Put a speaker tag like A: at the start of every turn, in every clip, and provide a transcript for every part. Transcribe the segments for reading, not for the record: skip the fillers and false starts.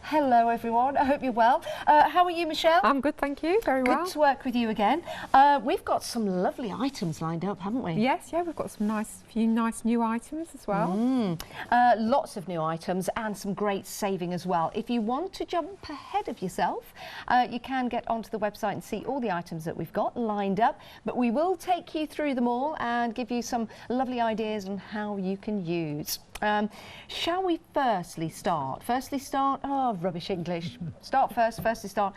A: Hello everyone, I hope you're well. How are you, Michelle?
B: I'm good, thank you, very well.
A: Good to work with you again. We've got some lovely items lined up, haven't we?
B: Yes, yeah, we've got some few nice new items as well.
A: Lots of new items and some great saving as well. If you want to jump ahead of yourself, you can get onto the website and see all the items that we've got lined up, but we will take you through them all and give you some lovely ideas on how you can use. Shall we firstly start? Oh, rubbish English. Firstly start.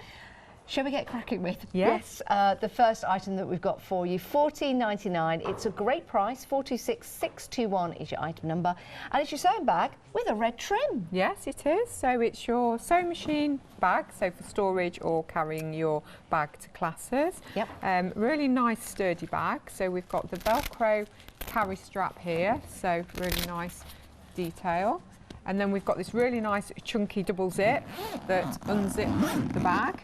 A: Shall we get cracking with?
B: Yes.
A: The first item that we've got for you, $14.99. It's a great price. 426621 is your item number, and it's your sewing bag with a red trim.
B: Yes, it is. So it's your sewing machine bag, so for storage or carrying your bag to classes.
A: Yep.
B: Really nice sturdy bag. So we've got the Velcro carry strap here, so really nice detail. And then we've got this really nice chunky double zip that unzips the bag.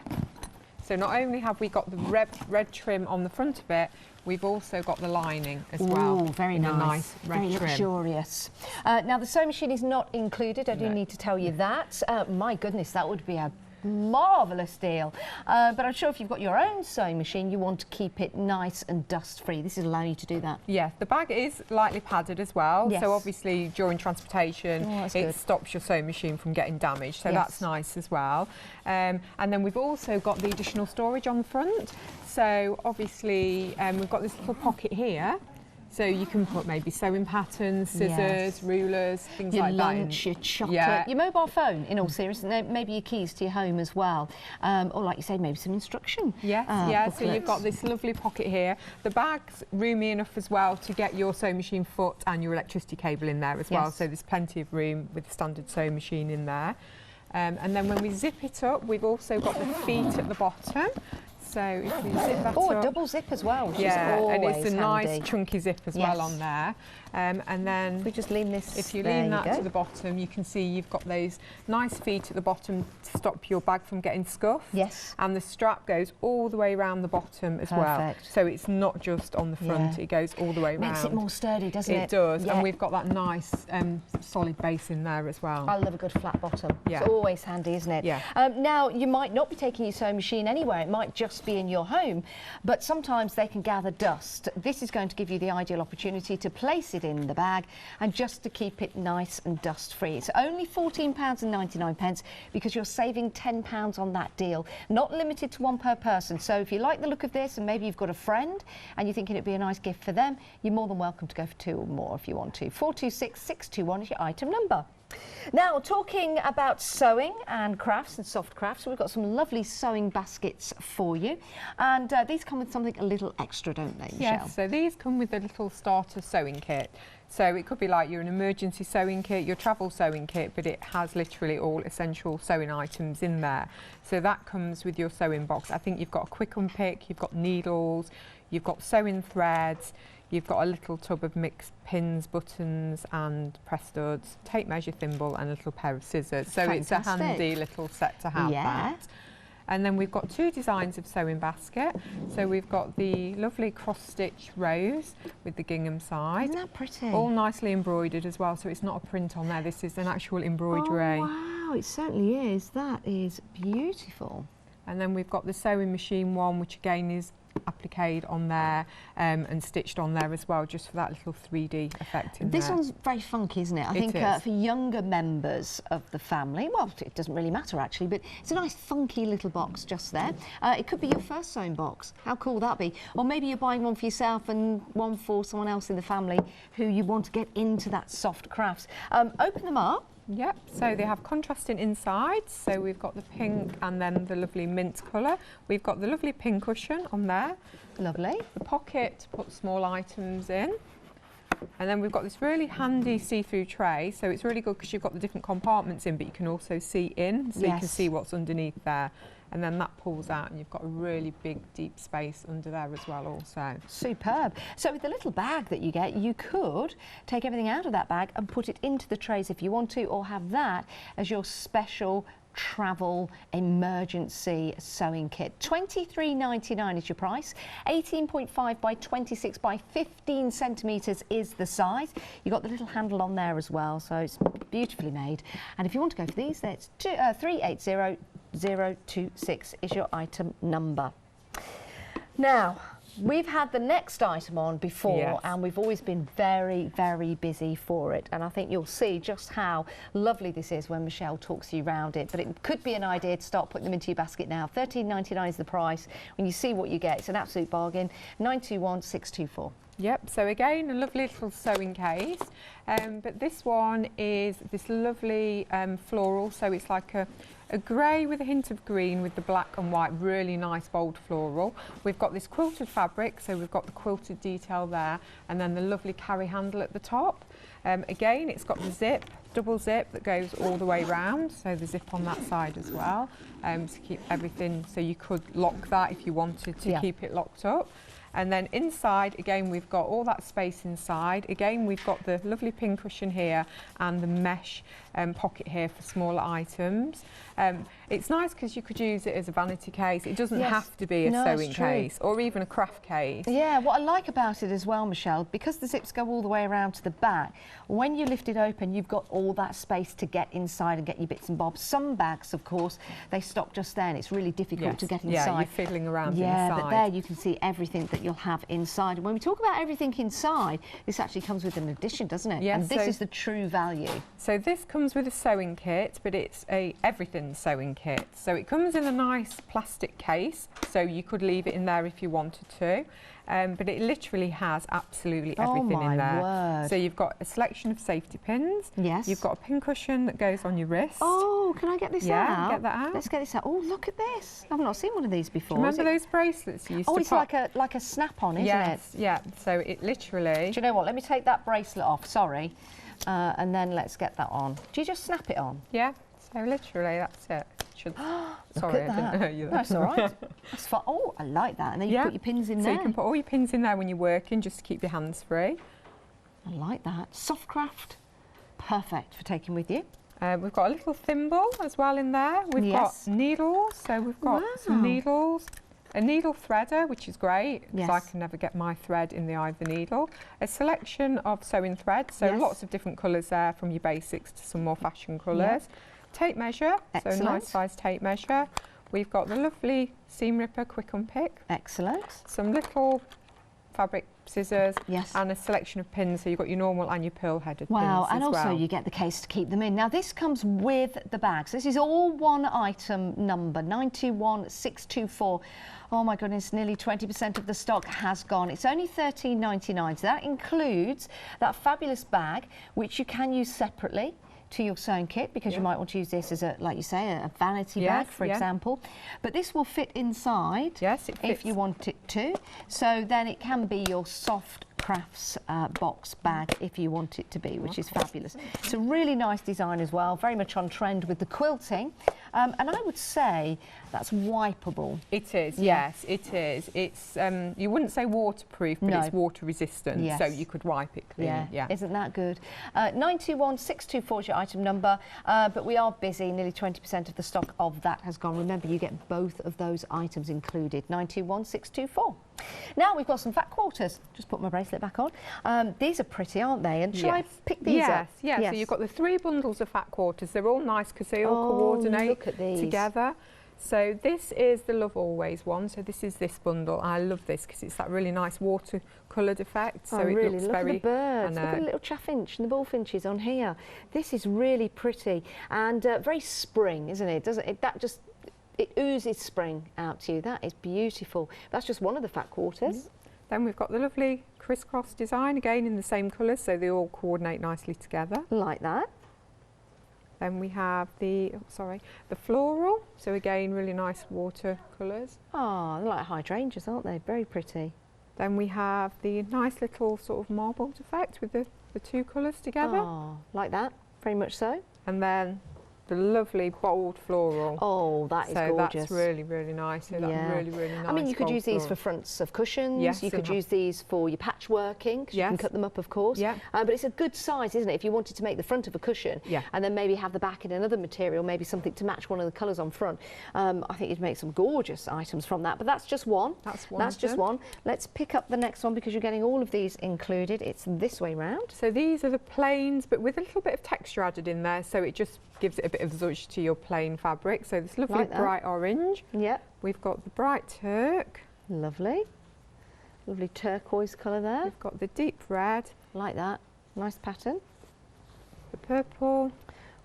B: So not only have we got the red trim on the front of it, we've also got the lining as well.
A: Ooh, very nice.
B: Red
A: very
B: trim.
A: Luxurious. Now the sewing machine is not included, I do need to tell you that. My goodness, that would be a marvellous deal. But I'm sure if you've got your own sewing machine, you want to keep it nice and dust free. This is allowing you to do that.
B: Yeah, the bag is lightly padded as well.
A: Yes.
B: So obviously during transportation, it
A: good.
B: stops your sewing machine from getting damaged. So that's nice as well. And then we've also got the additional storage on the front. So obviously we've got this little pocket here. So you can put maybe sewing patterns, scissors, rulers, things
A: your
B: like
A: lunch,
B: that.
A: your chocolate, your mobile phone, in all seriousness, maybe your keys to your home as well. Or like you say, maybe some instruction.
B: Yes, so you've got this lovely pocket here. The bag's roomy enough as well to get your sewing machine foot and your electricity cable in there as well. So there's plenty of room with the standard sewing machine in there. And then when we zip it up, we've also got the feet at the bottom. So if we zip that up,
A: a double zip as well, which is
B: and
A: always
B: it's a
A: handy.
B: nice chunky zip as well on there. And then
A: we just lean this.
B: If you lean that to the bottom, you can see you've got those nice feet at the bottom to stop your bag from getting scuffed.
A: Yes.
B: And the strap goes all the way around the bottom as well. So it's not just on the front; it goes all the way around.
A: Makes it more sturdy, doesn't it?
B: It does. And we've got that nice solid base in there as well.
A: I love a good flat bottom.
B: Yeah.
A: It's always handy, isn't it?
B: Yeah.
A: Now you might not be taking your sewing machine anywhere. It might just be in your home, but sometimes they can gather dust. This is going to give you the ideal opportunity to place it in the bag and just to keep it nice and dust free. It's only £14.99 because you're saving £10 on that deal. Not limited to one per person. So if you like the look of this and maybe you've got a friend and you're thinking it'd be a nice gift for them, you're more than welcome to go for two or more if you want to. 426621 is your item number. Now, talking about sewing and crafts and soft crafts, we've got some lovely sewing baskets for you. And these come with something a little extra, don't they, Michelle?
B: Yes, so these come with a little starter sewing kit. So it could be like an emergency sewing kit, your travel sewing kit, but it has literally all essential sewing items in there. So that comes with your sewing box. I think you've got a quick unpick, you've got needles, you've got sewing threads, you've got a little tub of mixed pins, buttons and press studs, tape measure thimble and a little pair of scissors. So it's a handy little set to have that. And then we've got two designs of sewing basket. So we've got the lovely cross-stitch rose with the gingham side.
A: Isn't that pretty?
B: All nicely embroidered as well, so it's not a print on there. This is an actual embroidery.
A: Oh, wow, it certainly is. That is beautiful.
B: And then we've got the sewing machine one, which again is appliqued on there and stitched on there as well, just for that little 3D effect in
A: This
B: there.
A: one's very funky, isn't it? I think for younger members of the family, well, it doesn't really matter actually, but it's a nice funky little box just there. It could be your first sewing box. How cool would that be? Or maybe you're buying one for yourself and one for someone else in the family who you want to get into that soft crafts. Open them up.
B: Yep, so they have contrasting insides. So we've got the pink and then the lovely mint colour. We've got the lovely pincushion on there.
A: Lovely.
B: The pocket to put small items in. And then we've got this really handy see-through tray. So it's really good because you've got the different compartments in, but you can also see in, so you can see what's underneath there. And then that pulls out and you've got a really big deep space under there as well also.
A: Superb. So with the little bag that you get, you could take everything out of that bag and put it into the trays if you want to, or have that as your special travel emergency sewing kit. £23.99 is your price. 18.5 by 26 by 15 centimetres is the size. You've got the little handle on there as well, so it's beautifully made. And if you want to go for these, that's 380026 is your item number. Now, we've had the next item on before,
B: yes,
A: and we've always been very, very busy for it. And I think you'll see just how lovely this is when Michelle talks you around it. But it could be an idea to start putting them into your basket now. £13.99 is the price. When you see what you get, it's an absolute bargain. 921624.
B: Yep, so again, a lovely little sewing case. But this one is this lovely floral, so it's like a grey with a hint of green with the black and white, really nice bold floral. We've got this quilted fabric, so we've got the quilted detail there, and then the lovely carry handle at the top. Again, it's got the zip, double zip that goes all the way round, so the zip on that side as well, to keep everything, so you could lock that if you wanted to keep it locked up. And then inside, again, we've got all that space inside. Again, we've got the lovely pincushion here and the mesh pocket here for smaller items. It's nice because you could use it as a vanity case. It doesn't have to be a sewing case or even a craft case.
A: Yeah, what I like about it as well, Michelle, because the zips go all the way around to the back, when you lift it open, you've got all that space to get inside and get your bits and bobs. Some bags, of course, they stop just there and it's really difficult to get inside.
B: Yeah, you're fiddling around inside.
A: Yeah, but there you can see everything that you'll have inside. And when we talk about everything inside, this actually comes with an addition, doesn't it?
B: Yes,
A: and this is the true value.
B: So this comes with a sewing kit, but it's a everything sewing kit. So it comes in a nice plastic case, so you could leave it in there if you wanted to. But it literally has absolutely everything in there.
A: Word.
B: So you've got a selection of safety pins.
A: Yes.
B: You've got a pincushion that goes on your wrist.
A: Oh, can I get this out?
B: Yeah, get that out.
A: Let's get this out. Oh, look at this. I've not seen one of these before.
B: Remember those bracelets you used to pop?
A: It's like a snap-on, isn't it?
B: Yes, yeah. So it literally...
A: Do you know what? Let me take that bracelet off, sorry. And then let's get that on. Do you just snap it on?
B: Yeah, so literally that's it. Sorry, I didn't know you there.
A: That's all right. That's fine. Oh, I like that. And then you put your pins in there.
B: So you can put all your pins in there when you're working, just to keep your hands free.
A: I like that. Soft craft, perfect for taking with you.
B: We've got a little thimble as well in there. We've got needles, so we've got some needles. A needle threader, which is great, because I can never get my thread in the eye of the needle. A selection of sewing threads, so lots of different colours there, from your basics to some more fashion colours. Tape measure, so a nice size tape measure. We've got the lovely seam ripper quick unpick.
A: Excellent.
B: Some little fabric scissors and a selection of pins, so you've got your normal and your pearl headed pins as well.
A: And also you get the case to keep them in. Now this comes with the bags. This is all one item number, 921624. Oh my goodness, nearly 20% of the stock has gone. It's only £13.99, so that includes that fabulous bag, which you can use separately to your sewing kit, because you might want to use this as a, like you say, a vanity bag, for example. But this will fit inside if you want it to. So then it can be your soft crafts box bag if you want it to be, which is fabulous. It's a really nice design as well, very much on trend with the quilting. And I would say that's wipeable.
B: It is, yes, it is. It's you wouldn't say waterproof, but it's water resistant, so you could wipe it clean. Yeah.
A: Isn't that good? 921624 is your item number, but we are busy. Nearly 20% of the stock of that has gone. Remember, you get both of those items included. 921624. Now we've got some fat quarters. Just put my bracelet back on. These are pretty, aren't they? And shall I pick these up?
B: Yes. So you've got the 3 bundles of fat quarters. They're all nice because they all coordinate together. So this is the Love Always one. So this is this bundle. I love this because it's that really nice water-coloured effect. So it looks very...
A: Look at the birds. Look at the little chaffinch and the bullfinches on here. This is really pretty and very spring, isn't it? Doesn't it? That just... It oozes spring out to you. That is beautiful. That's just one of the fat quarters.
B: Then we've got the lovely crisscross design, again in the same colours, so they all coordinate nicely together.
A: Like that.
B: Then we have the floral, so again really nice water colours.
A: Oh, they're like hydrangeas, aren't they? Very pretty.
B: Then we have the nice little sort of marbled effect with the 2 colours together.
A: Oh, like that, very much so.
B: And then the lovely bold floral.
A: Oh, that is gorgeous.
B: So that's really, really nice. So that's really, really nice.
A: I mean, you could use these
B: floral.
A: for fronts of cushions.
B: Yes,
A: you could use these for your patchworking, because you can cut them up, of course.
B: Yeah.
A: But it's a good size, isn't it? If you wanted to make the front of a cushion and then maybe have the back in another material, maybe something to match one of the colours on front. I think you'd make some gorgeous items from that. But that's just one. That's just one. Let's pick up the next one because you're getting all of these included. It's this way round.
B: So these are the plains, but with a little bit of texture added in there, so it just gives it a bit of zhuzh to your plain fabric. So this lovely bright orange.
A: Yep.
B: We've got the bright turk.
A: Lovely. Lovely turquoise colour there.
B: We've got the deep red.
A: Like that. Nice pattern.
B: The purple.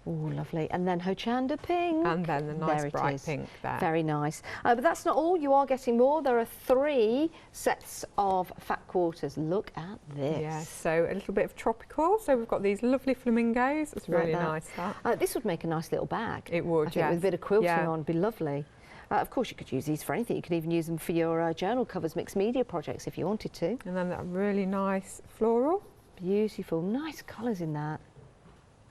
A: Oh, lovely. And then Hochanda pink.
B: And then the nice bright pink there.
A: Very nice. But that's not all. You are getting more. there are 3 sets of fat quarters. Look at this.
B: Yes, so a little bit of tropical. So we've got these lovely flamingos. It's really nice, that.
A: This would make a nice little bag.
B: It would,
A: I think with a bit of quilting on, it'd be lovely. Of course, you could use these for anything. You could even use them for your journal covers, mixed media projects if you wanted to.
B: And then that really nice floral.
A: Beautiful. Nice colours in that.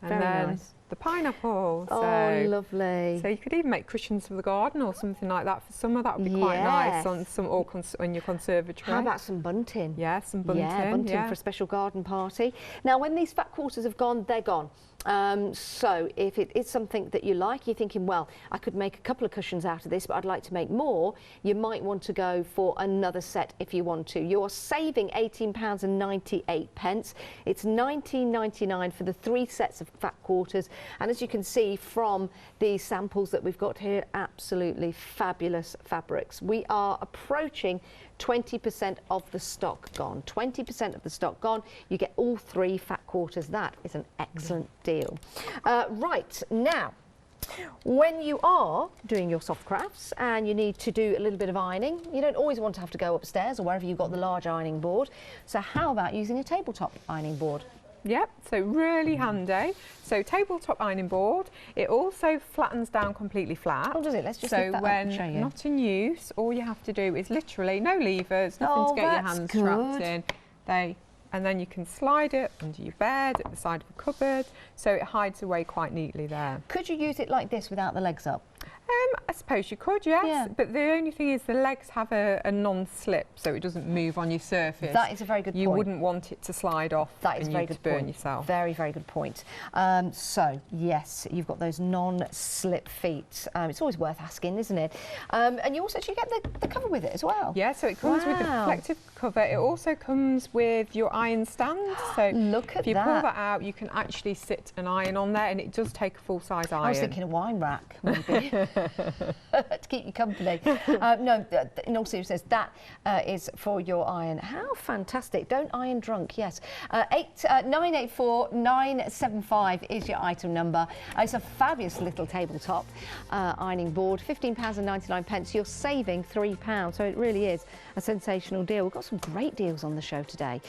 B: And
A: Very
B: then
A: nice.
B: the pineapple.
A: Oh, lovely.
B: So you could even make cushions for the garden or something like that for summer. That would be quite nice on some on your conservatory.
A: How about some bunting?
B: Yeah, some bunting.
A: Yeah, bunting for a special garden party. Now, when these fat quarters have gone, they're gone. So if it is something that you like, you're thinking, well, I could make a couple of cushions out of this, but I'd like to make more, you might want to go for another set if you want to. You're saving £18.98. It's £19.99 for the 3 sets of fat quarters. And as you can see from the samples that we've got here, absolutely fabulous fabrics. We are approaching 20% of the stock gone. 20% of the stock gone. You get all 3 fat quarters. That is an excellent deal. Right, now, when you are doing your soft crafts and you need to do a little bit of ironing, you don't always want to have to go upstairs or wherever you've got the large ironing board. So how about using a tabletop ironing board?
B: Yep, so really handy. So tabletop ironing board, it also flattens down completely flat.
A: Oh, does it? Let's just
B: so
A: lift that up and show
B: when
A: you.
B: not in use, all you have to do is literally no levers, nothing to get your hands strapped in. And then you can slide it under your bed, at the side of a cupboard, so it hides away quite neatly there.
A: Could you use it like this without the legs up?
B: I suppose you could, yes, but the only thing is the legs have a non-slip, so it doesn't move on your surface.
A: That is a very good point.
B: You wouldn't want it to slide off
A: and
B: you'd burn yourself.
A: Very, very good point. So, yes, you've got those non-slip feet. It's always worth asking, isn't it? And you also actually get the cover with it as well.
B: Yeah, so it comes with the reflective cover. It also comes with your iron stand. So
A: look at
B: if you pull that out, you can actually sit an iron on there, and it does take a full-size iron.
A: I was thinking a wine rack, maybe. To keep you company. No, in all seriousness, that is for your iron. How fantastic. Don't iron drunk, yes. 984-975 is your item number. It's a fabulous little tabletop ironing board, £15.99. You're saving £3, so it really is a sensational deal. We've got some great deals on the show today.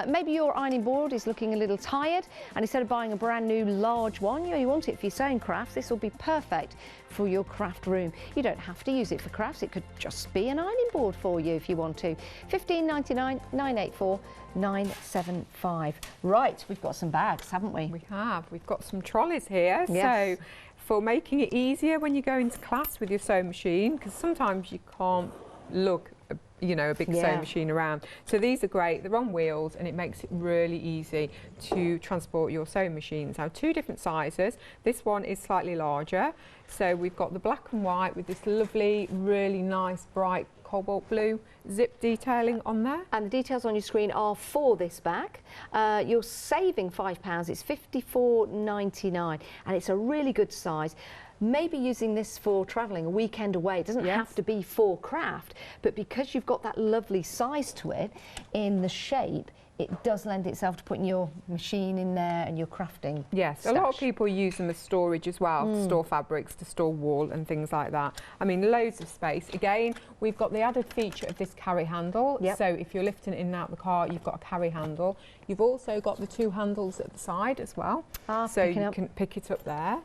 A: Maybe your ironing board is looking a little tired, and instead of buying a brand new large one, you want it for your sewing crafts. This will be perfect for your craft room. You don't have to use it for crafts. It could just be an ironing board for you if you want to. £15.99, 984-975. Right, we've got some bags, haven't we?
B: We have. We've got some trolleys here.
A: Yes.
B: So for making it easier when you go into class with your sewing machine, because sometimes you can't lug a big sewing machine around. So these are great. They're on wheels, and it makes it really easy to transport your sewing machines. Now, 2 different sizes. This one is slightly larger. So we've got the black and white with this lovely, really nice, bright cobalt blue zip detailing on there.
A: And the details on your screen are for this bag. You're saving £5. It's $54.99, and it's a really good size. Maybe using this for travelling a weekend away. It doesn't have to be for craft, but because you've got that lovely size to it in the shape, it does lend itself to putting your machine in there and your crafting.
B: Yes,
A: stash.
B: A lot of people use them as storage as well, to store fabrics, to store wool and things like that. I mean, loads of space. Again, we've got the added feature of this carry handle. So if you're lifting it in and out of the car, you've got a carry handle. You've also got the 2 handles at the side as well. So you can pick it up there.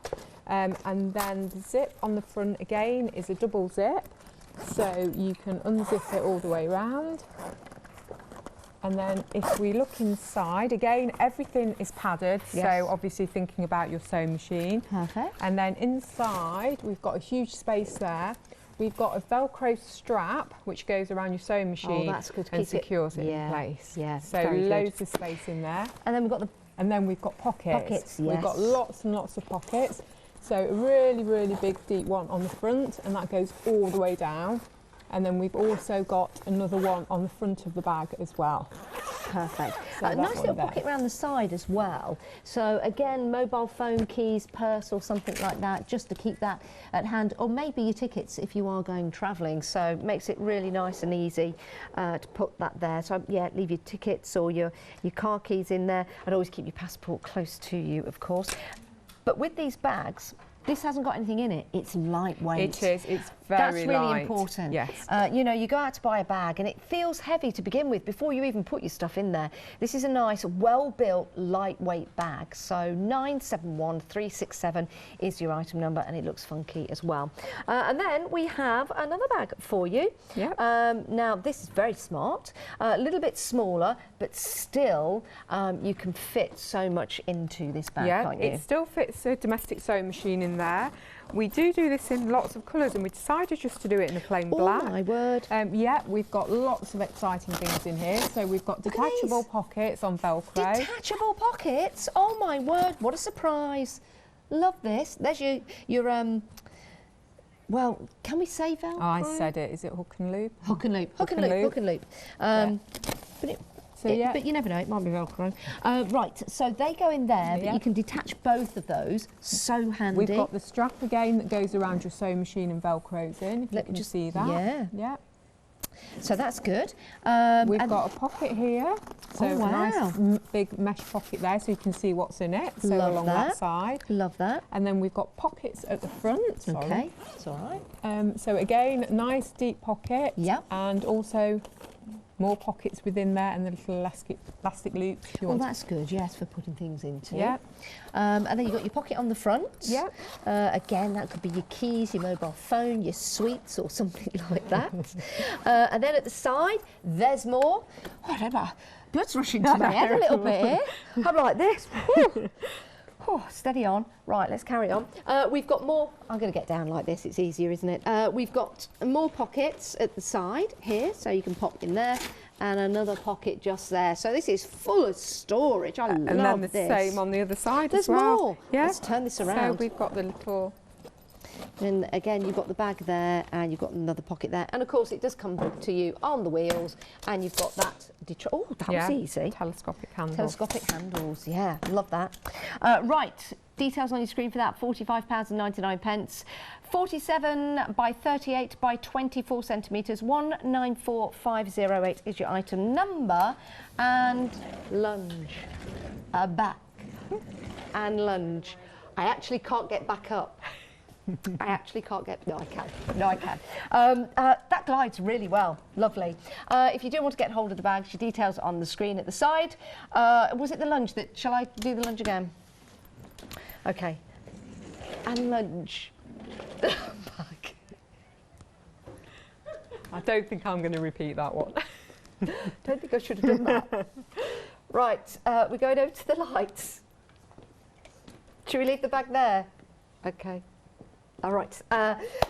B: And then the zip on the front again is a double zip, so you can unzip it all the way around, And then if we look inside, again, everything is padded.
A: Yes.
B: So obviously thinking about your sewing machine.
A: Perfect.
B: And then inside, we've got a huge space there. We've got a Velcro strap which goes around your sewing machine
A: that's good.
B: and
A: Keep
B: secures it
A: yeah,
B: in place.
A: yeah,
B: So
A: very good.
B: loads of space in there.
A: And then we've got the
B: And then we've got pockets.
A: Pockets,
B: We've got
A: yes.
B: lots and lots of pockets. So a really, really big deep one on the front, and that goes all the way down. And then we've also got another one on the front of the bag as well.
A: perfect.
B: So
A: A
B: that
A: nice
B: one
A: little
B: there.
A: pocket around the side as well. So again, mobile phone, keys, purse or something like that, just to keep that at hand, or maybe your tickets if you are going travelling. So it makes it really nice and easy to put that there. So yeah, leave your tickets or your car keys in there, and always keep your passport close to you, of course. But with these bags, this hasn't got anything in it. It's lightweight.
B: It is. It's very
A: That's really
B: light.
A: important.
B: Yes.
A: You know, you go out to buy a bag and it feels heavy to begin with before you even put your stuff in there. This is a nice, well-built, lightweight bag. So 971367 is your item number, and it looks funky as well. And then we have another bag for you.
B: Yep.
A: Now, this is very smart. A little bit smaller, but still you can fit so much into this bag,
B: Yeah,
A: can't you?
B: it still fits a domestic sewing machine in there. We do this in lots of colours, and we decided just to do it in a plain black.
A: Oh my word.
B: Yeah, we've got lots of exciting things in here. So we've got
A: Look at
B: detachable
A: these.
B: pockets on Velcro.
A: Detachable pockets. Oh my word, what a surprise. Love this. There's your well, can we say Velcro?
B: I said it. Is it hook and loop?
A: Hook and loop. Hook and
B: and
A: loop.
B: loop.
A: Hook and loop. But it,
B: So yeah,
A: but you never know, it might be Velcro. Right, so they go in there, but
B: Yeah.
A: you can detach both of those. So handy.
B: we've got the strap again that goes around your sewing machine and Velcros in. If you
A: Let me
B: can
A: just
B: see that.
A: Yeah.
B: Yeah.
A: So that's good.
B: We've
A: and-
B: got a pocket here. So
A: Oh,
B: a nice
A: wow.
B: big mesh pocket there, so you can see what's in it. So
A: Love
B: along
A: that.
B: that side.
A: Love that.
B: And then we've got pockets at the front. Sorry.
A: Okay, it's all right.
B: So again, nice deep pocket.
A: Yep.
B: And also more pockets within there, and the little elastic loops. If you
A: Well,
B: want
A: that's good, yes, for putting things into.
B: Yeah.
A: And then you've got your pocket on the front.
B: Yeah.
A: Again, that could be your keys, your mobile phone, your sweets or something like that. And then at the side, there's more. Oh, I don't know, blood's rushing to my head a little bit here. I'm like this. Whew. Oh, steady on. Right, let's carry on. We've got more. I'm going to get down like this. It's easier, isn't it? We've got more pockets at the side here, so you can pop in there, and another pocket just there. So this is full of storage. I love this.
B: And then the same on the other side
A: There's
B: as well.
A: more.
B: Yeah.
A: Let's turn this
B: So
A: around.
B: we've got the little.
A: And again, you've got the bag there, and you've got another pocket there. And of course, it does come to you on the wheels, and you've got that. Oh, that was easy.
B: Telescopic handle.
A: Telescopic handles, yeah, love that. Right, details on your screen for that, £45.99. 47 by 38 by 24 centimetres, 194508 is your item number. And lunge, back, and lunge. I actually can't get back up. I actually can't get. No, I can. No, I can. That glides really well. Lovely. If you do want to get hold of the bags, your details are on the screen at the side. Was it the lunge that? Shall I do the lunge again? Okay. And lunge. Back.
B: I don't think I'm going to repeat that one.
A: Don't think I should have done that. Right. We're going over to the lights. Should we leave the bag there? Okay. All right,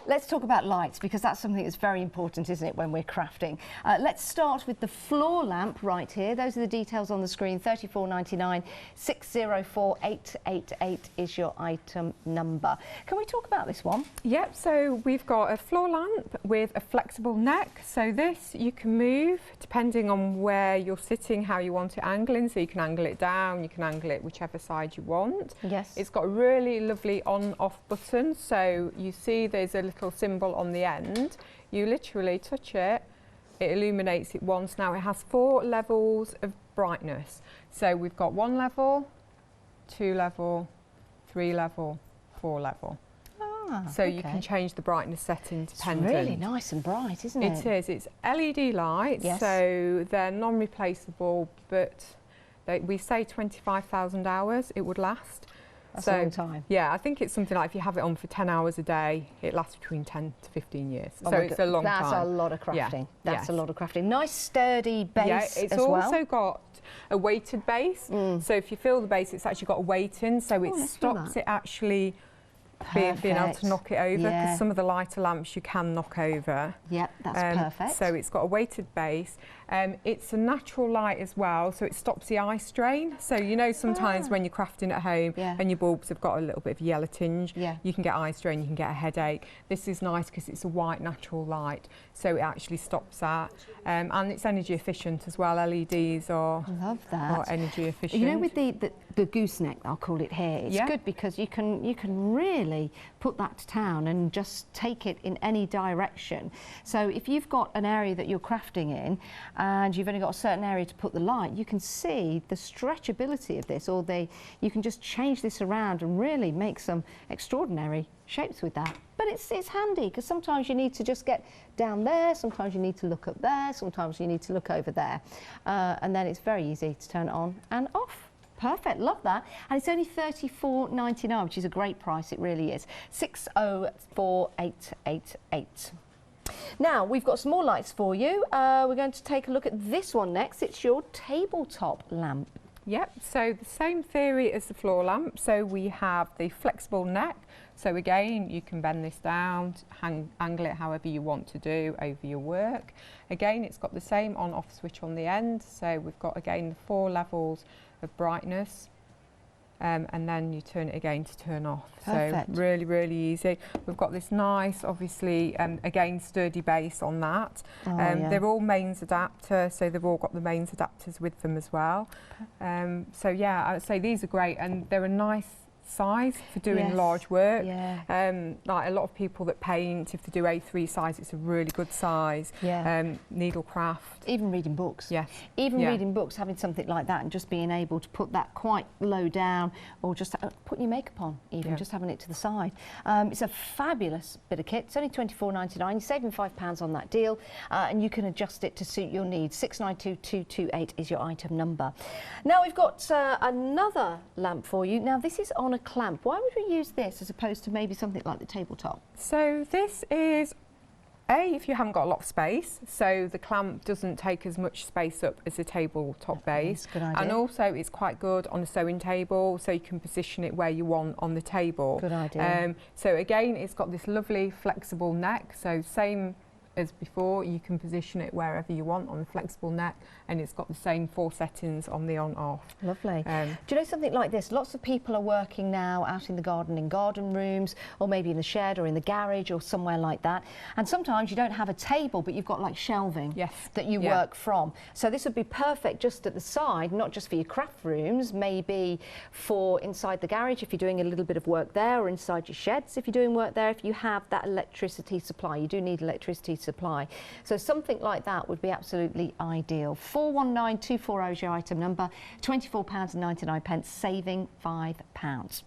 A: let's talk about lights, because that's something that's very important, isn't it, when we're crafting. Let's start with the floor lamp right here. Those are the details on the screen, £34.99, 604888 is your item number. Can we talk about this one?
B: Yep, so we've got a floor lamp with a flexible neck. So this you can move depending on where you're sitting, how you want it angling. So you can angle it down, you can angle it whichever side you want.
A: Yes.
B: It's got a really lovely on-off button. So you see there's a little symbol on the end. You literally touch it, it illuminates it once. Now it has 4 levels of brightness. So we've got 1 level, 2 level, 3 level, 4 level. So you can change the brightness setting dependent.
A: It's really nice and bright, isn't it?
B: It is. It's LED lights,
A: Yes.
B: so they're non-replaceable, but we say 25,000 hours it would last.
A: That's a long time.
B: Yeah, I think it's something like if you have it on for 10 hours a day, it lasts between 10 to 15 years.
A: Oh
B: so it's a long time.
A: That's a lot of crafting.
B: Yeah.
A: That's a lot of crafting. Nice sturdy base
B: yeah, it's
A: as well.
B: also got a weighted base. So if you feel the base, it's actually got a weight in, so it stops it actually being able to knock it over, because some of the lighter lamps you can knock over.
A: Yep, that's perfect.
B: So it's got a weighted base. It's a natural light as well, so it stops the eye strain. So you know sometimes when you're crafting at home and your bulbs have got a little bit of yellow tinge, you can get eye strain, you can get a headache. This is nice because it's a white natural light, so it actually stops that. And it's energy efficient as well. LEDs are,
A: love that.
B: are energy efficient.
A: You know, with the gooseneck, I'll call it here, it's good because you can really put that to town and just take it in any direction. So if you've got an area that you're crafting in and you've only got a certain area to put the light, you can see the stretchability of this, or you can just change this around and really make some extraordinary shapes with that. But it's handy because sometimes you need to just get down there, sometimes you need to look up there, sometimes you need to look over there, and then it's very easy to turn it on and off. Perfect, love that. And it's only $34.99, which is a great price, it really is. 604888. Now, we've got some more lights for you. We're going to take a look at this one next. It's your tabletop lamp.
B: Yep, so the same theory as the floor lamp. So we have the flexible neck. So again, you can bend this down, angle it however you want to do over your work. Again, it's got the same on-off switch on the end. So we've got, again, the 4 levels of brightness. And then you turn it again to turn off.
A: Perfect.
B: So really, really easy. We've got this nice, obviously, again, sturdy base on that. They're all mains adapter, so they've all got the mains adapters with them as well. So yeah, I would say these are great, and they're a nice size for doing large work. Like a lot of people that paint, if they do A3 size, it's a really good size. Needlecraft.
A: Even reading books. Even reading books, having something like that and just being able to put that quite low down, or just putting your makeup on, even just having it to the side. It's a fabulous bit of kit. It's only $24.99. You're saving £5 on that deal, and you can adjust it to suit your needs. 692228 is your item number. Now we've got another lamp for you. Now this is on a clamp. Why would we use this as opposed to maybe something like the tabletop?
B: So this is if you haven't got a lot of space, so the clamp doesn't take as much space up as a tabletop base.
A: Good idea.
B: And also it's quite good on a sewing table, so you can position it where you want on the table.
A: Good idea.
B: So again, it's got this lovely flexible neck, so same as before, you can position it wherever you want on the flexible neck, and it's got the same 4 settings on the on-off.
A: Lovely. Do you know something like this? Lots of people are working now out in the garden, in garden rooms, or maybe in the shed or in the garage or somewhere like that. And sometimes you don't have a table, but you've got like shelving that you work from. So this would be perfect just at the side, not just for your craft rooms, maybe for inside the garage if you're doing a little bit of work there, or inside your sheds if you're doing work there, if you have that electricity supply. You do need electricity supply. So something like that would be absolutely ideal. 419240 is your item number, £24.99, saving £5.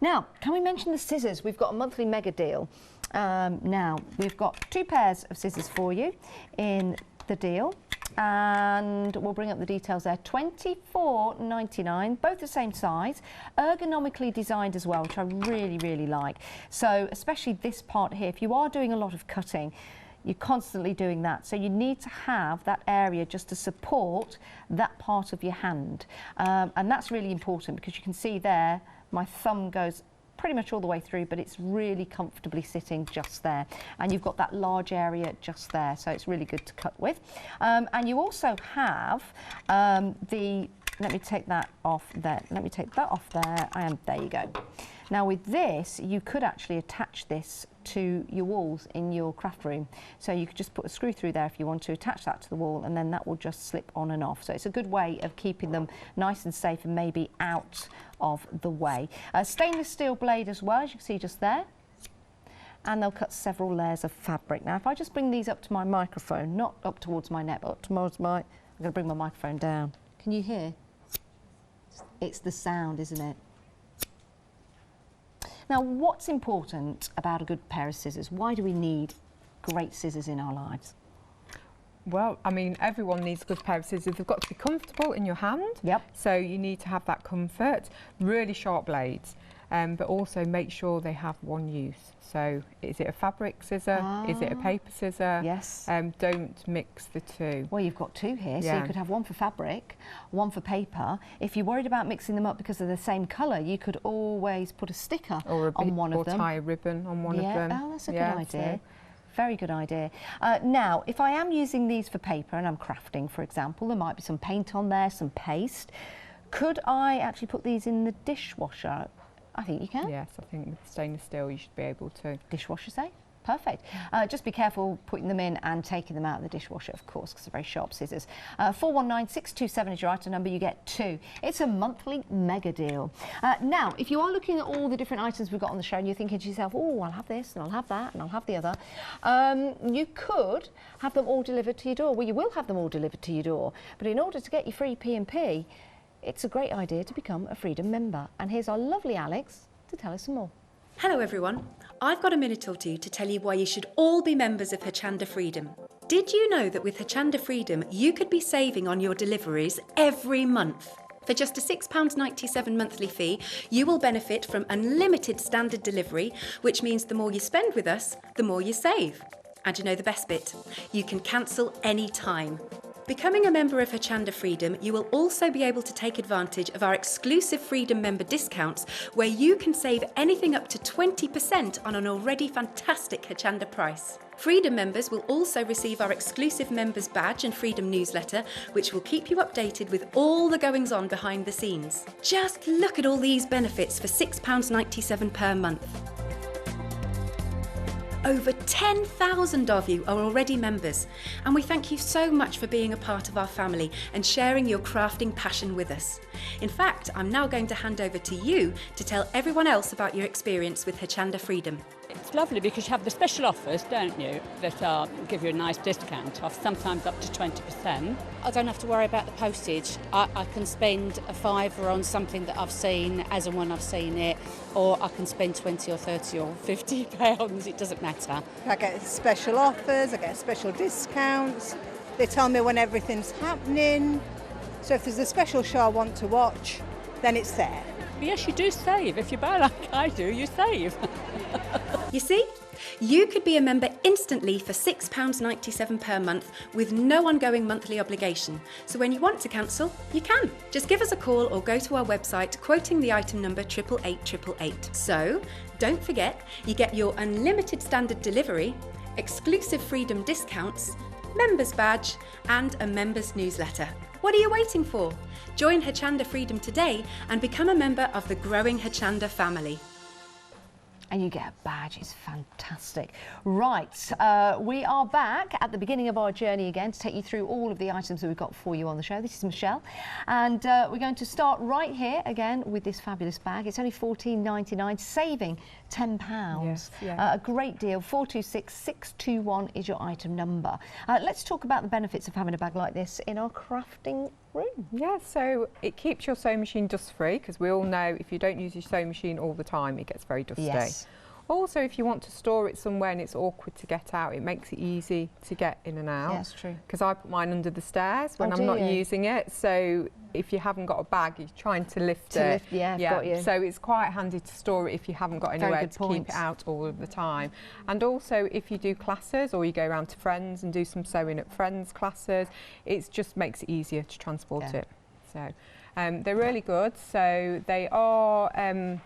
A: Now, can we mention the scissors? We've got a monthly mega deal. Now, we've got 2 pairs of scissors for you in the deal, and we'll bring up the details there. £24.99, both the same size, ergonomically designed as well, which I really, really like. So especially this part here, if you are doing a lot of cutting, you're constantly doing that, so you need to have that area just to support that part of your hand, and that's really important because you can see there my thumb goes pretty much all the way through, but it's really comfortably sitting just there, and you've got that large area just there, so it's really good to cut with. And you also have let me take that off there, there you go. Now with this, you could actually attach this to your walls in your craft room. So you could just put a screw through there if you want to, attach that to the wall, and then that will just slip on and off. So it's a good way of keeping them nice and safe and maybe out of the way. Stainless steel blade as well, as you can see just there. And they'll cut several layers of fabric. Now if I just bring these up to my microphone, not up towards my neck, but up towards I'm going to bring my microphone down. Can you hear? It's the sound, isn't it? Now, what's important about a good pair of scissors? Why do we need great scissors in our lives?
B: Well, I mean, everyone needs a good pair of scissors. They've got to be comfortable in your hand. So you need to have that comfort. Really sharp blades. but also make sure they have one use. So is it a fabric scissor? Is it a paper scissor?
A: Yes.
B: Don't mix the two.
A: Well, you've got two here, so you could have one for fabric, one for paper. If you're worried about mixing them up because they're the same colour, you could always put a sticker on one of them.
B: Or tie a ribbon on one of them.
A: Oh, that's a good idea. Very good idea. Now, if I am using these for paper and I'm crafting, for example, there might be some paint on there, some paste. Could I actually put these in the dishwasher? I think you can.
B: Yes, I think with stainless steel you should be able to.
A: Dishwasher safe? Perfect. Just be careful putting them in and taking them out of the dishwasher, of course, because they're very sharp scissors. 419627 is your item number. You get 2. It's a monthly mega deal. Now, if you are looking at all the different items we've got on the show and you're thinking to yourself, oh, I'll have this and I'll have that and I'll have the other, you could have them all delivered to your door. Well, you will have them all delivered to your door, but in order to get your free P&P, it's a great idea to become a Freedom member. And here's our lovely Alex to tell us some more.
C: Hello everyone. I've got a minute or two to tell you why you should all be members of Hochanda Freedom. Did you know that with Hochanda Freedom you could be saving on your deliveries every month? For just a £6.97 monthly fee, you will benefit from unlimited standard delivery, which means the more you spend with us, the more you save. And you know the best bit? You can cancel any time. Becoming a member of Hochanda Freedom, you will also be able to take advantage of our exclusive Freedom member discounts, where you can save anything up to 20% on an already fantastic Hochanda price. Freedom members will also receive our exclusive members badge and Freedom newsletter, which will keep you updated with all the goings on behind the scenes. Just look at all these benefits for £6.97 per month. Over 10,000 of you are already members, and we thank you so much for being a part of our family and sharing your crafting passion with us. In fact, I'm now going to hand over to you to tell everyone else about your experience with Hochanda Freedom.
D: It's lovely because you have the special offers, don't you, that give you a nice discount off, sometimes up to 20%.
E: I don't have to worry about the postage. I can spend a £5 on something that I've seen as and when I've seen it, or I can spend 20 or 30 or 50 pounds, it doesn't matter.
F: I get special offers, I get special discounts, they tell me when everything's happening, so if there's a special show I want to watch, then it's there.
D: Yes, you do save. If you buy like I do, you save.
C: You see? You could be a member instantly for £6.97 per month with no ongoing monthly obligation. So when you want to cancel, you can. Just give us a call or go to our website quoting the item number 88888. So don't forget, you get your unlimited standard delivery, exclusive Freedom discounts, members badge and a members newsletter. What are you waiting for? Join Hochanda Freedom today and become a member of the growing Hochanda family.
A: And you get a badge. It's fantastic. Right, we are back at the beginning of our journey again to take you through all of the items that we've got for you on the show. This is Michelle, and we're going to start right here again with this fabulous bag. It's only £14.99, saving £10.
B: Yes, yeah.
A: A great deal. 426621 is your item number. Let's talk about the benefits of having a bag like this in our crafting room.
B: Yeah, so it keeps your sewing machine dust free, because we all know if you don't use your sewing machine all the time it gets very dusty.
A: Yes.
B: Also, if you want to store it somewhere and it's awkward to get out, it makes it easy to get in and out.
A: Yeah, that's true.
B: Because I put mine under the stairs when I'm not using it, so if you haven't got a bag, you're trying to lift it.
A: Yeah, got you.
B: So it's quite handy to store it if you haven't got anywhere to keep it out all of the time. And also, if you do classes or you go around to friends and do some sewing at friends' classes, it just makes it easier to transport it. So they're really good. So they are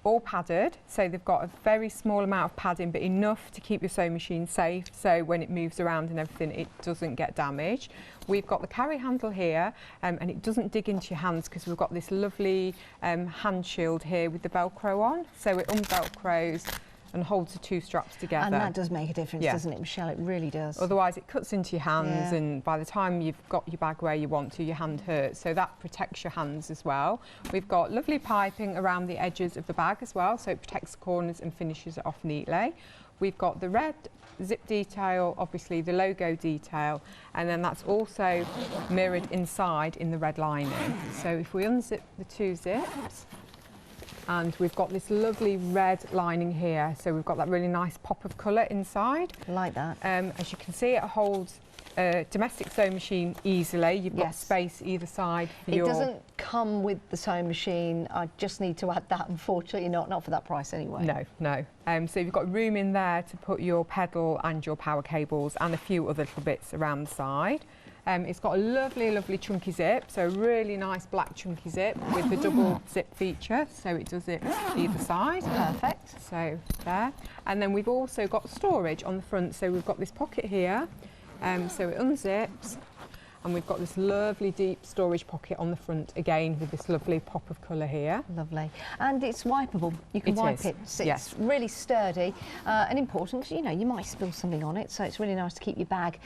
B: all padded, so they've got a very small amount of padding, but enough to keep your sewing machine safe, so when it moves around and everything it doesn't get damaged. We've got the carry handle here, and it doesn't dig into your hands because we've got this lovely hand shield here with the Velcro on, so it unvelcros and holds the two straps together.
A: And that does make a difference, doesn't it, Michelle? It really does.
B: Otherwise it cuts into your hands, and by the time you've got your bag where you want to, your hand hurts, so that protects your hands as well. We've got lovely piping around the edges of the bag as well, so it protects the corners and finishes it off neatly. We've got the red zip detail, obviously the logo detail, and then that's also mirrored inside in the red lining. So if we unzip the two zips, and we've got this lovely red lining here, so we've got that really nice pop of colour inside.
A: I like that.
B: As you can see, it holds a domestic sewing machine easily. You've got space either side for
A: It doesn't come with the sewing machine. I just need to add that, unfortunately, not for that price anyway.
B: No. So you've got room in there to put your pedal and your power cables and a few other little bits around the side. It's got a lovely chunky zip, so a really nice black chunky zip with the double zip feature, so it does it either side.
A: Perfect.
B: So there. And then we've also got storage on the front, so we've got this pocket here, so it unzips, and we've got this lovely deep storage pocket on the front again with this lovely pop of colour here.
A: Lovely. And it's wipeable. You can wipe it. So it's really sturdy and important because, you know, you might spill something on it, so it's really nice to keep your bag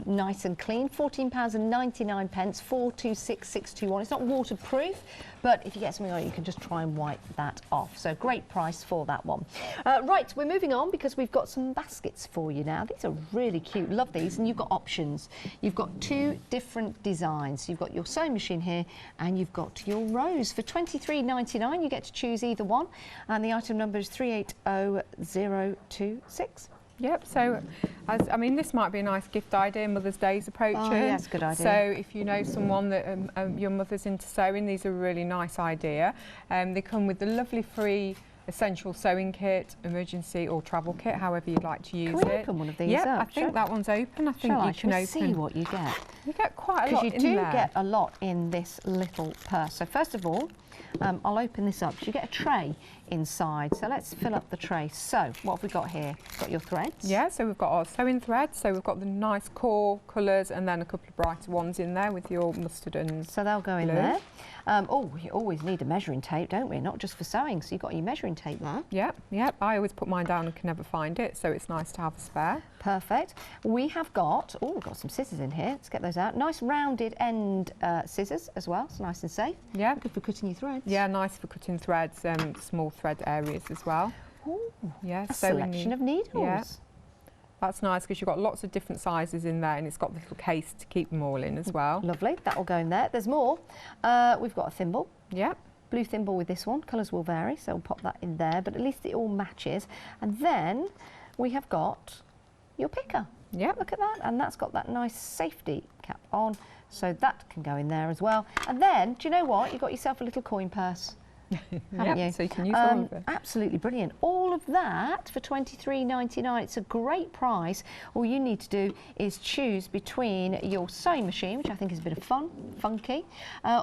A: nice and clean. £14.99, 426621. It's not waterproof, but if you get something on it, you can just try and wipe that off. So great price for that one. Right, we're moving on because we've got some baskets for you now. These are really cute. Love these. And you've got options. You've got two different designs. You've got your sewing machine here and you've got your rose. For £23.99 you get to choose either one, and the item number is 380026.
B: Yep, so I mean, this might be a nice gift idea. Mother's Day's approaching.
A: Oh, yes, good idea.
B: So if you know someone that your mother's into sewing, these are a really nice idea. They come with the lovely free essential sewing kit, emergency or travel kit, however you'd like to use it.
A: Can we open one of these
B: up?
A: up?
B: I think that one's open. I think you can open.
A: See what you get.
B: You get quite a lot in there.
A: Because you do get a lot in this little purse. So first of all, I'll open this up. So you get a tray inside. So let's fill up the tray. So what have we got here? Got your threads.
B: Yeah, so we've got our sewing threads. So we've got the nice core colours and then a couple of brighter ones in there with your mustard and
A: so they'll go in
B: blue.
A: there. Oh, you always need a measuring tape, don't we? Not just for sewing. So you've got your measuring tape there.
B: Yep. I always put mine down and can never find it, so it's nice to have a spare.
A: Perfect. We have got, we've got some scissors in here. Let's get those out. Nice rounded end scissors as well, so nice and safe.
B: Yeah.
A: Good for cutting your threads.
B: Yeah, nice for cutting threads, small thread areas as well.
A: Ooh,
B: yeah,
A: a selection of needles.
B: Yeah. That's nice because you've got lots of different sizes in there, and it's got the little case to keep them all in as well.
A: Lovely, that will go in there. There's more. We've got a thimble.
B: Yeah.
A: Blue thimble with this one. Colours will vary, so we'll pop that in there, but at least it all matches. And then we have got your picker.
B: Yeah.
A: Look at that, and that's got that nice safety cap on, so that can go in there as well. And then, do you know what? You've got yourself a little coin purse. Haven't you?
B: So you can use all of it.
A: Absolutely brilliant. All of that for £23.99. It's a great price. All you need to do is choose between your sewing machine, which I think is a bit of fun, funky,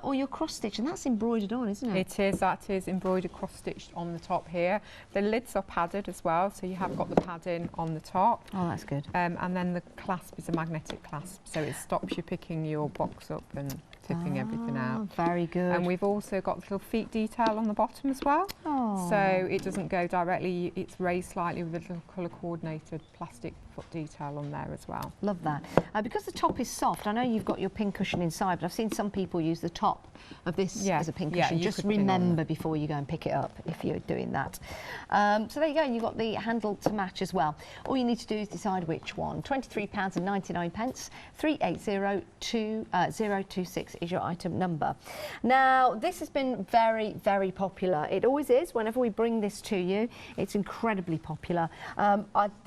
A: or your cross stitch, and that's embroidered on, isn't it?
B: It is. That is embroidered cross stitched on the top here. The lids are padded as well, so you have got the padding on the top.
A: Oh, that's good.
B: And then the clasp is a magnetic clasp, so it stops you picking your box up and tipping everything out.
A: Very good.
B: And we've also got the little feet detail on the bottom as well.
A: Oh.
B: So it doesn't go directly, it's raised slightly with a little colour coordinated plastic foot detail on there as well.
A: Love that. Because the top is soft, I know you've got your pincushion inside, but I've seen some people use the top of this as a pincushion. Just remember before you go and pick it up if you're doing that. So there you go, you've got the handle to match as well. All you need to do is decide which one. £23.99, 380026 is your item number. Now, this has been very, very popular. It always is. Whenever we bring this to you, it's incredibly popular.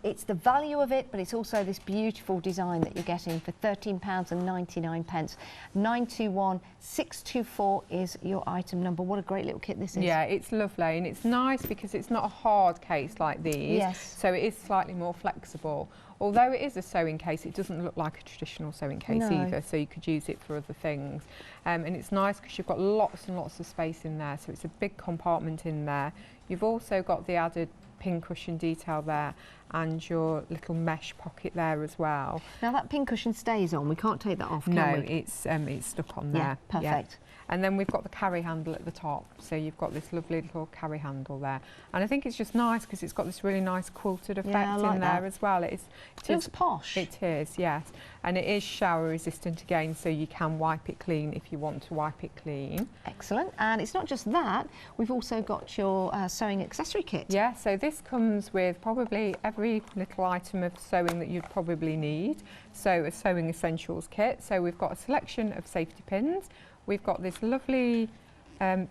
A: It's the value of it, but it's also this beautiful design that you're getting for £13.99. 921624 is your item number. What a great little kit this is.
B: Yeah, it's lovely, and it's nice because it's not a hard case like these.
A: Yes.
B: So it is slightly more flexible. Although it is a sewing case, it doesn't look like a traditional sewing case either, so you could use it for other things. And it's nice because you've got lots and lots of space in there, so it's a big compartment in there. You've also got the added pincushion detail there and your little mesh pocket there as well.
A: Now that pincushion stays on, we can't take that off, can
B: no,
A: we?
B: it's stuck on there.
A: Yeah, perfect.
B: Yeah. And then we've got the carry handle at the top, so you've got this lovely little carry handle there. And I think it's just nice because it's got this really nice quilted effect in there as well. It
A: feels posh.
B: It is, yes. And it is shower resistant again, so you can wipe it clean if you want to wipe it clean.
A: Excellent. And it's not just that, we've also got your sewing accessory kit.
B: Yeah, so this comes with probably every little item of sewing that you'd probably need. So a sewing essentials kit. So we've got a selection of safety pins. We've got this lovely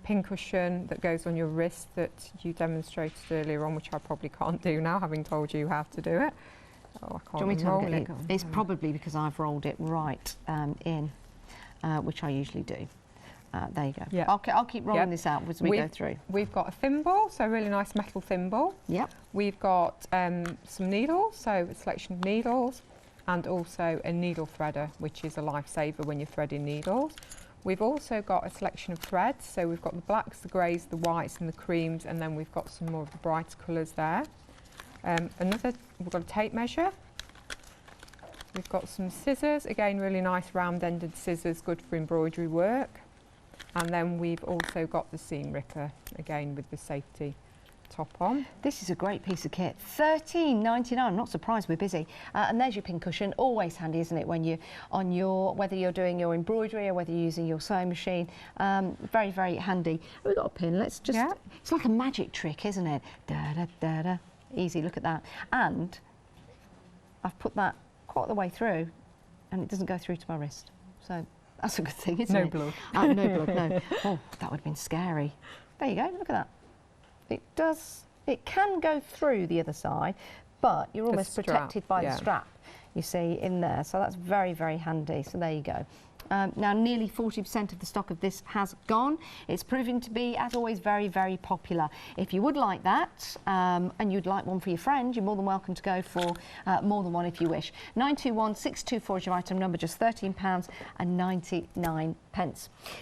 B: pincushion that goes on your wrist that you demonstrated earlier on, which I probably can't do now, having told you how to do it. Oh, I
A: Do you want me
B: can't
A: to
B: roll
A: have a
B: it.
A: go? It's probably because I've rolled it right in, which I usually do. There you go.
B: Yep.
A: I'll keep rolling
B: Yep.
A: this out as we go through.
B: We've got a thimble, so a really nice metal thimble.
A: Yep.
B: We've got some needles, so a selection of needles, and also a needle threader, which is a lifesaver when you're threading needles. We've also got a selection of threads, so we've got the blacks, the greys, the whites and the creams, and then we've got some more of the brighter colours there. We've got a tape measure. We've got some scissors, again really nice round-ended scissors, good for embroidery work. And then we've also got the seam ripper, again with the safety top on.
A: This is a great piece of kit. $13.99. I'm not surprised we're busy. And there's your pincushion. Always handy, isn't it, when you're on whether you're doing your embroidery or whether you're using your sewing machine. Very, very handy. We've got a pin. Let's just. Yeah. It's like a magic trick, isn't it? Da da da da. Easy. Look at that. And I've put that quite the way through, and it doesn't go through to my wrist. So that's a good thing, isn't it?
B: No blood.
A: No blood. No. Oh, that would have been scary. There you go. Look at that. It can go through the other side, but you're almost protected by the strap, you see, in there. So that's very, very handy. So there you go. Now, nearly 40% of the stock of this has gone. It's proving to be, as always, very, very popular. If you would like that and you'd like one for your friend, you're more than welcome to go for more than one if you wish. 921624 is your item number, just £13.99.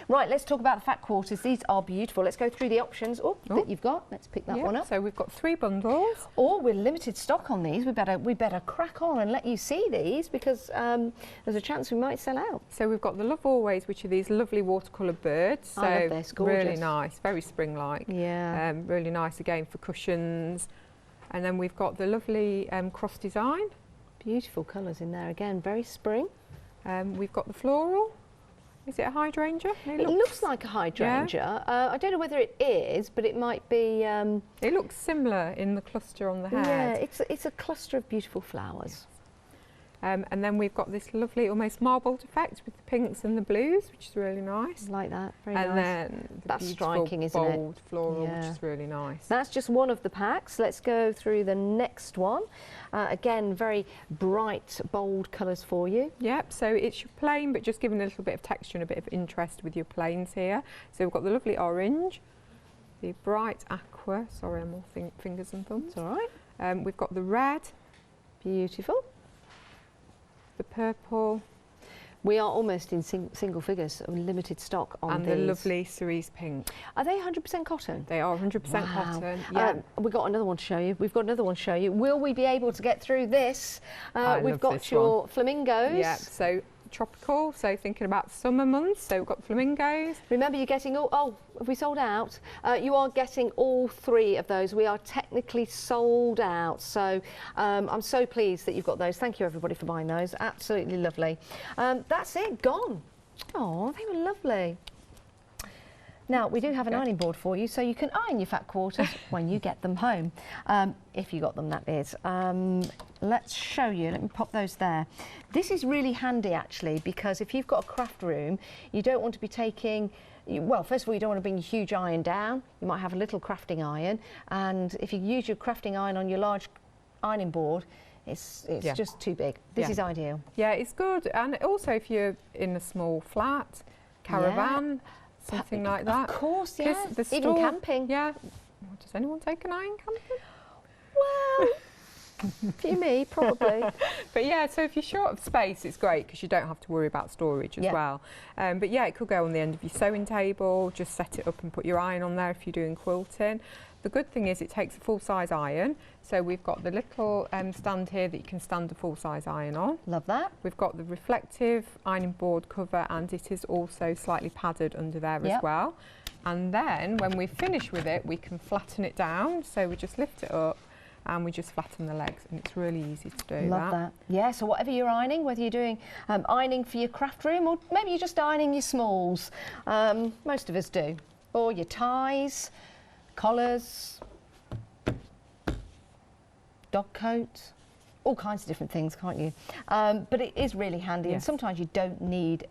A: Right, let's talk about the fat quarters. These are beautiful. Let's go through the options that you've got. Let's pick that one up.
B: So we've got 3 bundles.
A: Or we're limited stock on these. We better crack on and let you see these because there's a chance we might sell out.
B: So we've got the Love Always, which are these lovely watercolour birds. So
A: I love this, gorgeous.
B: Really nice, very spring-like.
A: Yeah.
B: Really nice again for cushions. And then we've got the lovely cross design.
A: Beautiful colours in there again, very spring.
B: We've got the floral. Is it a hydrangea?
A: It looks like a hydrangea. Yeah. I don't know whether it is, but it might be.
B: It looks similar in the cluster on the head.
A: Yeah, it's a cluster of beautiful flowers.
B: And then we've got this lovely, almost marbled effect with the pinks and the blues, which is really nice.
A: I like that, very
B: nice.
A: And
B: then the
A: that's striking, isn't it?
B: Bold floral, which is really nice.
A: That's just one of the packs. Let's go through the next one. Again, very bright, bold colours for you.
B: Yep, so it's your plain, but just giving a little bit of texture and a bit of interest with your plains here. So we've got the lovely orange, the bright aqua. Sorry, I'm all fingers and thumbs.
A: It's all right.
B: We've got the red.
A: Beautiful.
B: The purple.
A: We are almost in single figures of limited stock on these.
B: And the lovely cerise pink.
A: Are they 100% cotton?
B: They are 100% cotton. Yeah.
A: We've got another one to show you. We've got another one to show you. Will we be able to get through this? We've got your flamingos.
B: Yeah, so tropical, so thinking about summer months, so we've got flamingos.
A: Remember, you're getting all, have we sold out? You are getting all 3 of those. We are technically sold out, so I'm so pleased that you've got those. Thank you, everybody, for buying those. Absolutely lovely. That's it, gone. Oh, they were lovely. Now, we do have an ironing board for you, so you can iron your fat quarters when you get them home, if you got them, that is. Let's show you. Let me pop those there. This is really handy, actually, because if you've got a craft room, you don't want to be taking... Well, first of all, you don't want to bring a huge iron down. You might have a little crafting iron, and if you use your crafting iron on your large ironing board, it's just too big. This is ideal.
B: Yeah, it's good. And also, if you're in a small flat, caravan... Something like that.
A: Of course, yeah.
B: Even
A: camping.
B: Yeah. Does anyone take an iron camping?
A: Well, for me, probably.
B: But yeah, so if you're short of space, it's great because you don't have to worry about storage as well. But yeah, it could go on the end of your sewing table. Just set it up and put your iron on there if you're doing quilting. The good thing is it takes a full-size iron. So we've got the little stand here that you can stand a full-size iron on.
A: Love that.
B: We've got the reflective ironing board cover, and it is also slightly padded under there as well. And then when we finish with it, we can flatten it down. So we just lift it up and we just flatten the legs, and it's really easy to do.
A: Love that. Yeah, so whatever you're ironing, whether you're doing ironing for your craft room or maybe you're just ironing your smalls, most of us do, or your ties, collars, dog coats, all kinds of different things, can't you? But it is really handy, and sometimes you don't need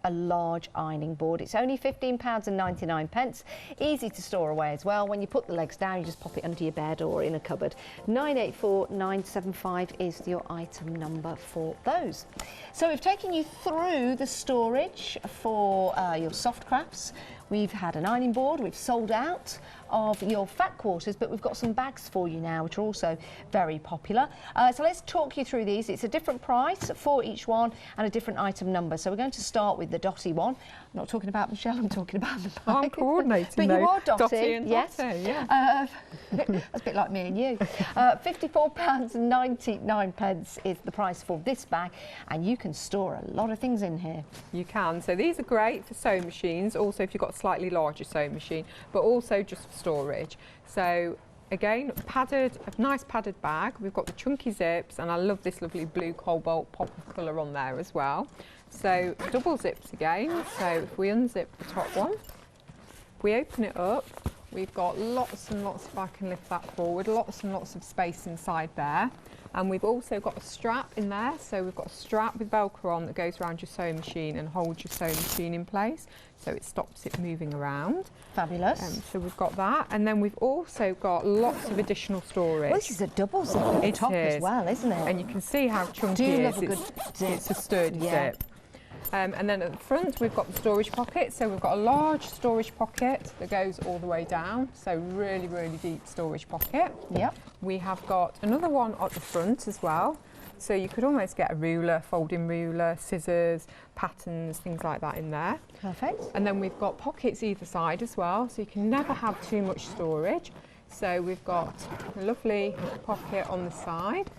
A: a large ironing board. It's only £15.99. Easy to store away as well. When you put the legs down, you just pop it under your bed or in a cupboard. 984975 is your item number for those. So we've taken you through the storage for your soft crafts. We've had an ironing board, we've sold out of your fat quarters, but we've got some bags for you now, which are also very popular. So let's talk you through these. It's a different price for each one and a different item number. So we're going to start with the Dotty one. I'm not talking about Michelle, I'm talking about the bag.
B: I'm coordinating.
A: But you are Dotty,
B: Dotty and
A: yes.
B: Dotty, yeah.
A: That's a bit like me and you. £54.99 is the price for this bag, and you can store a lot of things in here.
B: You can. So these are great for sewing machines, also if you've got a slightly larger sewing machine, but also just for storage. So again, a nice padded bag. We've got the chunky zips, and I love this lovely blue cobalt pop of colour on there as well. So double zips again. So if we unzip the top one, we open it up, we've got lots and lots, if I can lift that forward, lots and lots of space inside there. And we've also got a strap in there, so we've got a strap with Velcro on that goes around your sewing machine and holds your sewing machine in place, so it stops it moving around.
A: Fabulous.
B: So we've got that, and then we've also got lots of additional storage.
A: Well, this is a double zip at the top as well, isn't it?
B: And you can see how chunky it is.
A: Love a good zip.
B: It's a sturdy zip. And then at the front we've got the storage pocket, so we've got a large storage pocket that goes all the way down, so really, really deep storage pocket.
A: Yep.
B: We have got another one at the front as well, so you could almost get a ruler, folding ruler, scissors, patterns, things like that in there.
A: Perfect.
B: And then we've got pockets either side as well, so you can never have too much storage. So we've got a lovely pocket on the side,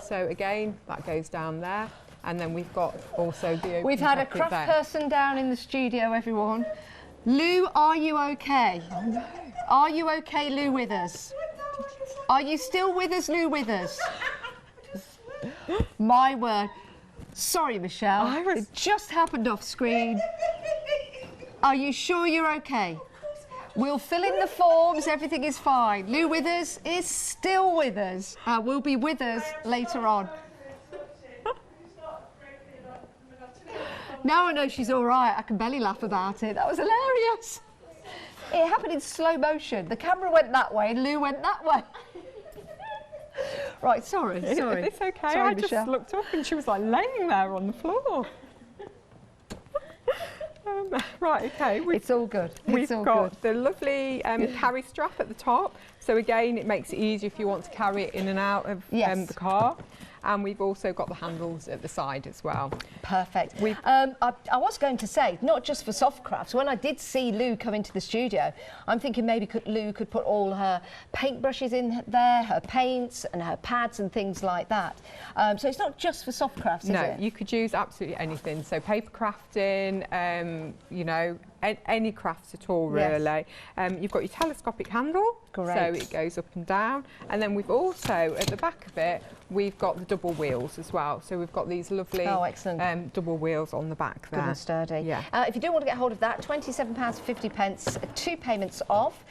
B: so again that goes down there. And then we've got also the open
A: We've had a
B: pocket
A: craft
B: there.
A: person down in the studio, everyone. Lou, are you okay? Are you okay, Lou Withers? Are you still with us, Lou Withers? My word. Sorry, Michelle. It just happened off screen. Are you sure you're okay? We'll fill in the forms, everything is fine. Lou Withers is still with us. Will be with us later on. Now I know she's all right. I can belly laugh about it. That was hilarious. It happened in slow motion. The camera went that way and Lou went that way. Right, sorry.
B: It's okay.
A: Sorry,
B: I
A: Michelle.
B: just looked up and she was like laying there on the floor. Right, okay.
A: It's all good.
B: We've got the lovely carry strap at the top. So again, it makes it easier if you want to carry it in and out of the car. And we've also got the handles at the side as well.
A: Perfect. I was going to say, not just for soft crafts, when I did see Lou come into the studio, I'm thinking maybe Lou could put all her paintbrushes in there, her paints and her pads and things like that. So it's not just for soft crafts, is it?
B: No, you could use absolutely anything. So paper crafting, you know, any crafts at all, really.
A: Yes.
B: You've got your telescopic handle,
A: Great.
B: so it goes up and down. And then we've also, at the back of it, we've got the double wheels as well. So we've got these lovely double wheels on the back there.
A: Good and sturdy.
B: Yeah.
A: If you do want to get hold of that, £27.50, 2 payments off,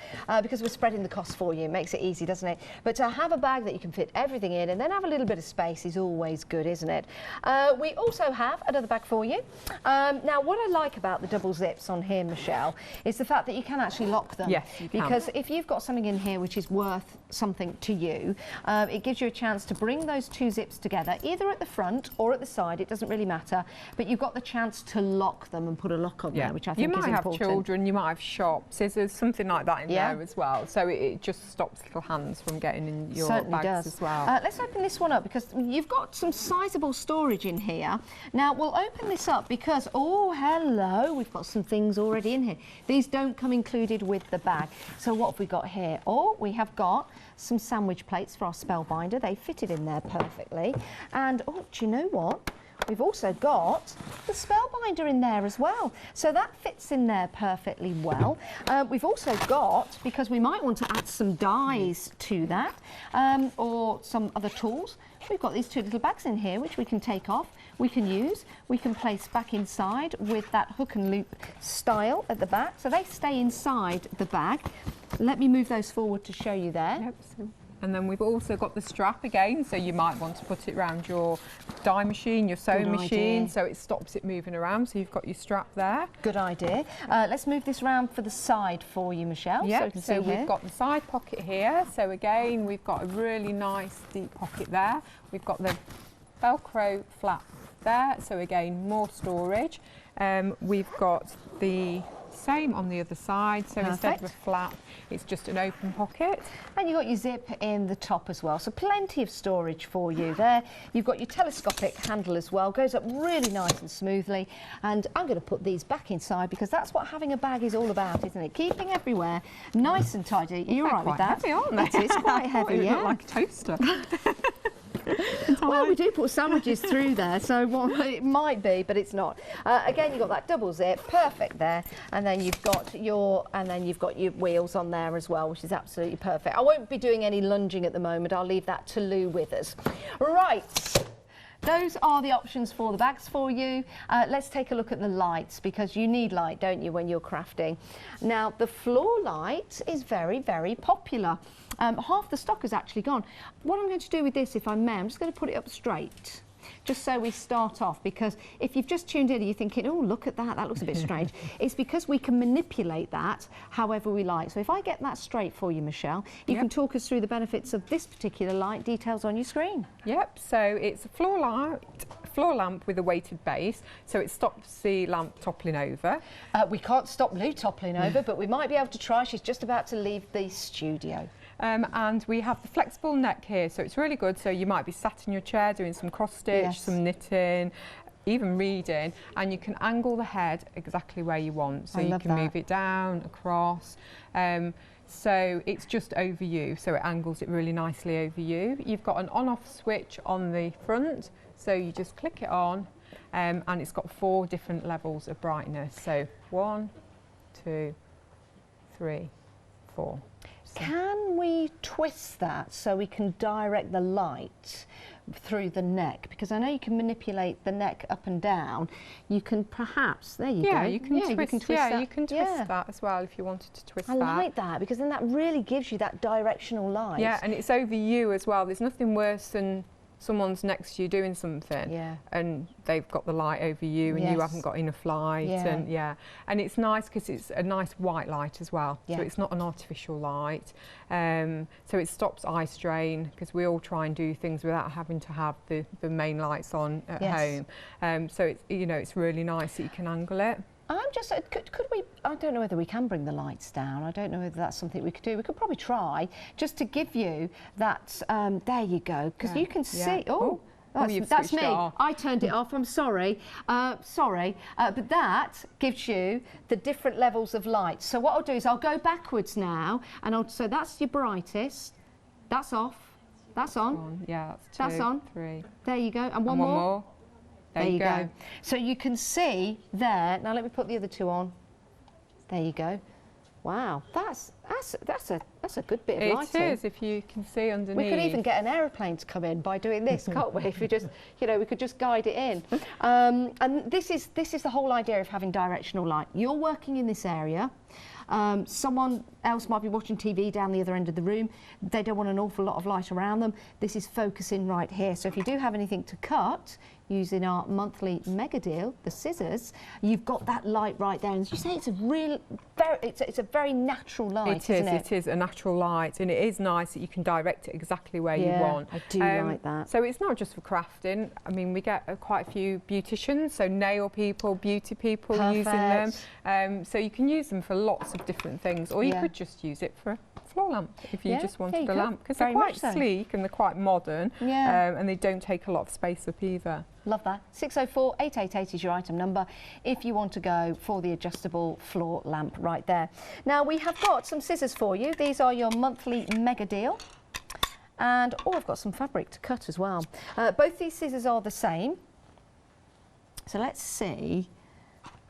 A: because we're spreading the cost for you. It makes it easy, doesn't it? But to have a bag that you can fit everything in and then have a little bit of space is always good, isn't it? We also have another bag for you. Now, what I like about the double zips on here, Michelle, is the fact that you can actually lock them.
B: Yes, you can.
A: Because if you've got something in here which is worth something to you, it gives you a chance to bring those 2 zips together, either at the front or at the side, it doesn't really matter, but you've got the chance to lock them and put a lock on there, which I think is important.
B: You might have children, you might have sharp scissors, something like that in there as well, so it just stops little hands from getting in your bags as well.
A: Let's open this one up because you've got some sizable storage in here. Now we'll open this up because, oh hello, we've got some things already in here. These don't come included with the bag. So what have we got here? Oh, we have got some sandwich plates for our spellbinder. They fitted in there perfectly. And oh, do you know what? We've also got the spellbinder in there as well. So that fits in there perfectly well. We've also got, because we might want to add some dies to that, or some other tools, we've got these 2 little bags in here which we can take off, we can use, we can place back inside with that hook and loop style at the back. So they stay inside the bag. Let me move those forward to show you there.
B: Yep, so And then we've also got the strap again, so you might want to put it around your die machine, your sewing machine, so it stops it moving around. So you've got your strap there.
A: Good idea. Let's move this around for the side for you, Michelle.
B: Yeah, so we've got the side pocket here. So again, we've got a really nice deep pocket there. We've got the Velcro flap there, so again, more storage. We've got the same on the other side, so instead of a flap, it's just an open pocket.
A: And you've got your zip in the top as well, so plenty of storage for you there. You've got your telescopic handle as well, goes up really nice and smoothly. And I'm going to put these back inside because that's what having a bag is all about, isn't it? Keeping everywhere nice and tidy. Are you all right with that?
B: Heavy, aren't they?
A: It is quite heavy, yeah.
B: Look like a toaster.
A: Well, we do put sandwiches through there, so it might be, but it's not. Again, you've got that double zip, perfect there, and then you've got your wheels on there as well, which is absolutely perfect. I won't be doing any lunging at the moment. I'll leave that to Lou Withers. Right. Those are the options for the bags for you. Let's take a look at the lights, because you need light, don't you, when you're crafting. Now, the floor light is very, very popular. Half the stock has actually gone. What I'm going to do with this, if I may, I'm just going to put it up straight, just so we start off, because if you've just tuned in and you're thinking, oh, look at that, that looks a bit strange, it's because we can manipulate that however we like. So if I get that straight for you, Michelle, you can talk us through the benefits of this particular light, details on your screen.
B: Yep, so it's a floor lamp with a weighted base, so it stops the lamp toppling over.
A: We can't stop Lou toppling over, but we might be able to try. She's just about to leave the studio.
B: And we have the flexible neck here, so it's really good. So you might be sat in your chair doing some cross stitch, some knitting, even reading, and you can angle the head exactly where you want. So you can move it down, across. So it's just over you, so it angles it really nicely over you. You've got an on-off switch on the front, so you just click it on, and it's got 4 different levels of brightness. So 1, 2, 3, 4.
A: Can we twist that so we can direct the light through the neck? Because I know you can manipulate the neck up and down. You can perhaps, there you go.
B: You can twist that. You can twist that as well if you wanted to twist that.
A: I like that, because then that really gives you that directional light.
B: Yeah, and it's over you as well. There's nothing worse than someone's next to you doing something and they've got the light over you and you haven't got enough light, and it's nice because it's a nice white light as well, so it's not an artificial light, so it stops eye strain, because we all try and do things without having to have the main lights on at home, so it's, you know, it's really nice that you can angle it.
A: I'm just, could we, I don't know whether we can bring the lights down. I don't know whether that's something we could do. We could probably try, just to give you that, there you go, because you can see, that's me. I turned it off, I'm sorry. But that gives you the different levels of light. So what I'll do is I'll go backwards now, and so that's your brightest, that's off, that's on.
B: Yeah, that's 2,
A: that's on.
B: 3.
A: There you go, and one more. There you go. So you can see there. Now let me put the other 2 on. There you go. Wow, that's a good bit of lighting.
B: It is, if you can see underneath.
A: We could even get an aeroplane to come in by doing this, can't we? If we just, you know, we could just guide it in. And this is the whole idea of having directional light. You're working in this area. Someone else might be watching TV down the other end of the room. They don't want an awful lot of light around them. This is focusing right here. So if you do have anything to cut, using our monthly mega deal, the scissors, you've got that light right there. And as you say, it's a real, it's a very natural light, isn't it?
B: It is a natural light, and it is nice that you can direct it exactly where you want.
A: I do like that.
B: So it's not just for crafting. I mean, we get quite a few beauticians, so nail people, beauty people using them. So you can use them for lots of different things, or you could just use it for a floor lamp if you just wanted a lamp, because they're quite sleek and they're quite modern, and they don't take a lot of space up either.
A: Love that. 604 888 is your item number if you want to go for the adjustable floor lamp right there. Now we have got some scissors for you. These are your monthly mega deal. And I've got some fabric to cut as well. Both these scissors are the same. So let's see.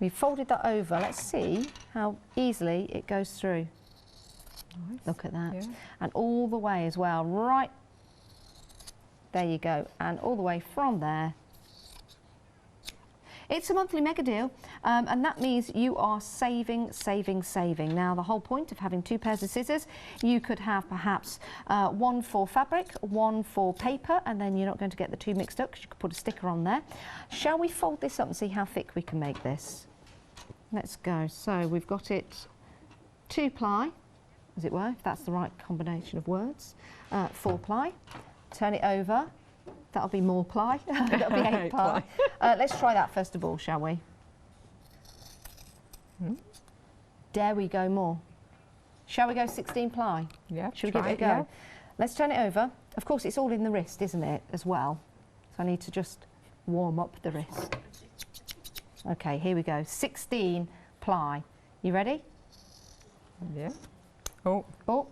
A: We've folded that over. Let's see how easily it goes through. Nice. Look at that. And all the way as well. Right. There you go. And all the way from there. It's a monthly mega deal, and that means you are saving, saving, saving. Now, the whole point of having 2 pairs of scissors, you could have perhaps one for fabric, one for paper, and then you're not going to get the 2 mixed up because you could put a sticker on there. Shall we fold this up and see how thick we can make this? Let's go. So we've got it 2 ply, as it were, if that's the right combination of words. 4 ply. Turn it over. That'll be more ply. That'll be 8 ply. Let's try that first of all, shall we? There we go, more. Shall we go 16 ply?
B: Yeah.
A: Should we give it a go? Yeah. Let's turn it over. Of course, it's all in the wrist, isn't it, as well? So I need to just warm up the wrist. Okay, here we go. 16 ply. You ready?
B: Yeah. Oh.
A: Oh.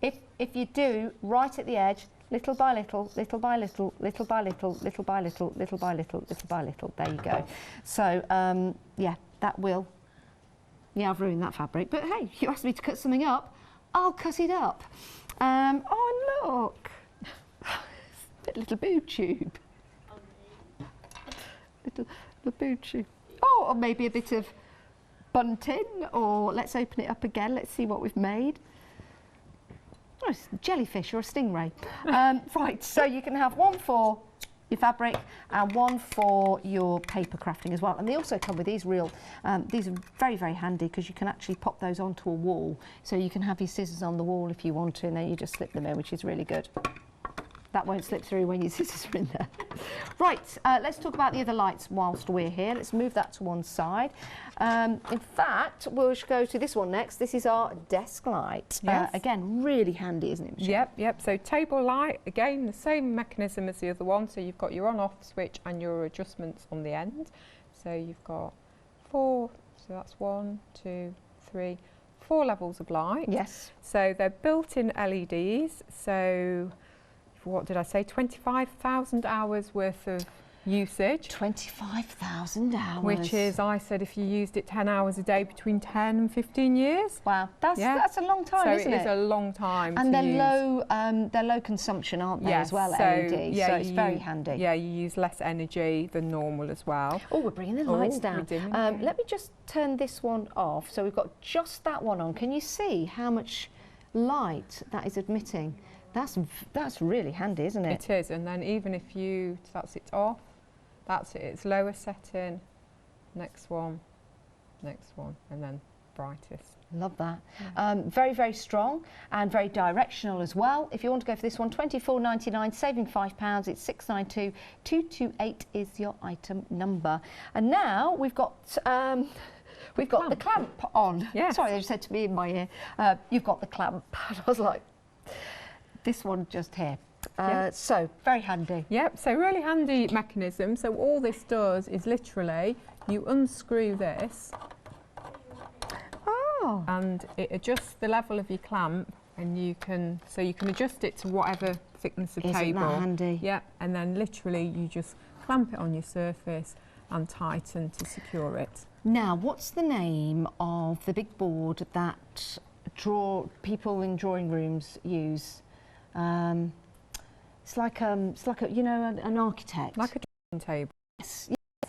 A: If you do, right at the edge, little by little, little by little, little by little, little by little, little by little, little by little. There you go. So, yeah, that will... Yeah, I've ruined that fabric. But hey, you asked me to cut something up, I'll cut it up. Oh, look. A little boob tube. Little boob tube. Oh, or maybe a bit of bunting, or let's open it up again. Let's see what we've made. Oh, it's a jellyfish or a stingray. Right, so you can have one for your fabric and one for your paper crafting as well. And they also come with these these are very, very handy because you can actually pop those onto a wall. So you can have your scissors on the wall if you want to, and then you just slip them in, which is really good. That won't slip through when your scissors are in there. Right, let's talk about the other lights whilst we're here. Let's move that to one side. In fact, we'll go to this one next. This is our desk light.
B: Yes.
A: Again, really handy, isn't it, Michelle?
B: Yep. So table light, again, the same mechanism as the other one. So you've got your on-off switch and your adjustments on the end. So you've got 4, so that's 1, 2, 3, 4 levels of light.
A: Yes.
B: So they're built-in LEDs. So what did I say? 25,000 hours worth of usage.
A: 25,000 hours.
B: Which is, I said, if you used it 10 hours a day between 10 and 15 years.
A: Wow, that's a long time, isn't it?
B: So it is a long time
A: and
B: to use.
A: They're low consumption, aren't they,
B: yes,
A: as well,
B: so,
A: LED,
B: yeah,
A: so it's very handy.
B: Yeah, you use less energy than normal as well.
A: Oh, we're bringing the lights down.
B: Let
A: me just turn this one off. So we've got just that one on. Can you see how much light that is admitting? That's really handy, isn't it?
B: It is, and then even if that's it off, that's it, it's lower setting, next one, and then brightest.
A: Love that.
B: Yeah.
A: Very, very strong and very directional as well. If you want to go for this one, £24.99, saving £5, it's 692-228 is your item number. And now we've got the clamp on.
B: Yes.
A: Sorry, they just said to me in my ear, you've got the clamp. And I was like, this one just here.
B: Yep.
A: So, very handy.
B: Yep, so really handy mechanism. So all this does is literally, you unscrew this.
A: Oh.
B: And it adjusts the level of your clamp, and you can adjust it to whatever thickness of table.
A: Isn't that handy?
B: Yep, and then literally you just clamp it on your surface and tighten to secure it.
A: Now, what's the name of the big board that people in drawing rooms use? It's like a an architect.
B: Like a drawing table.
A: Yes.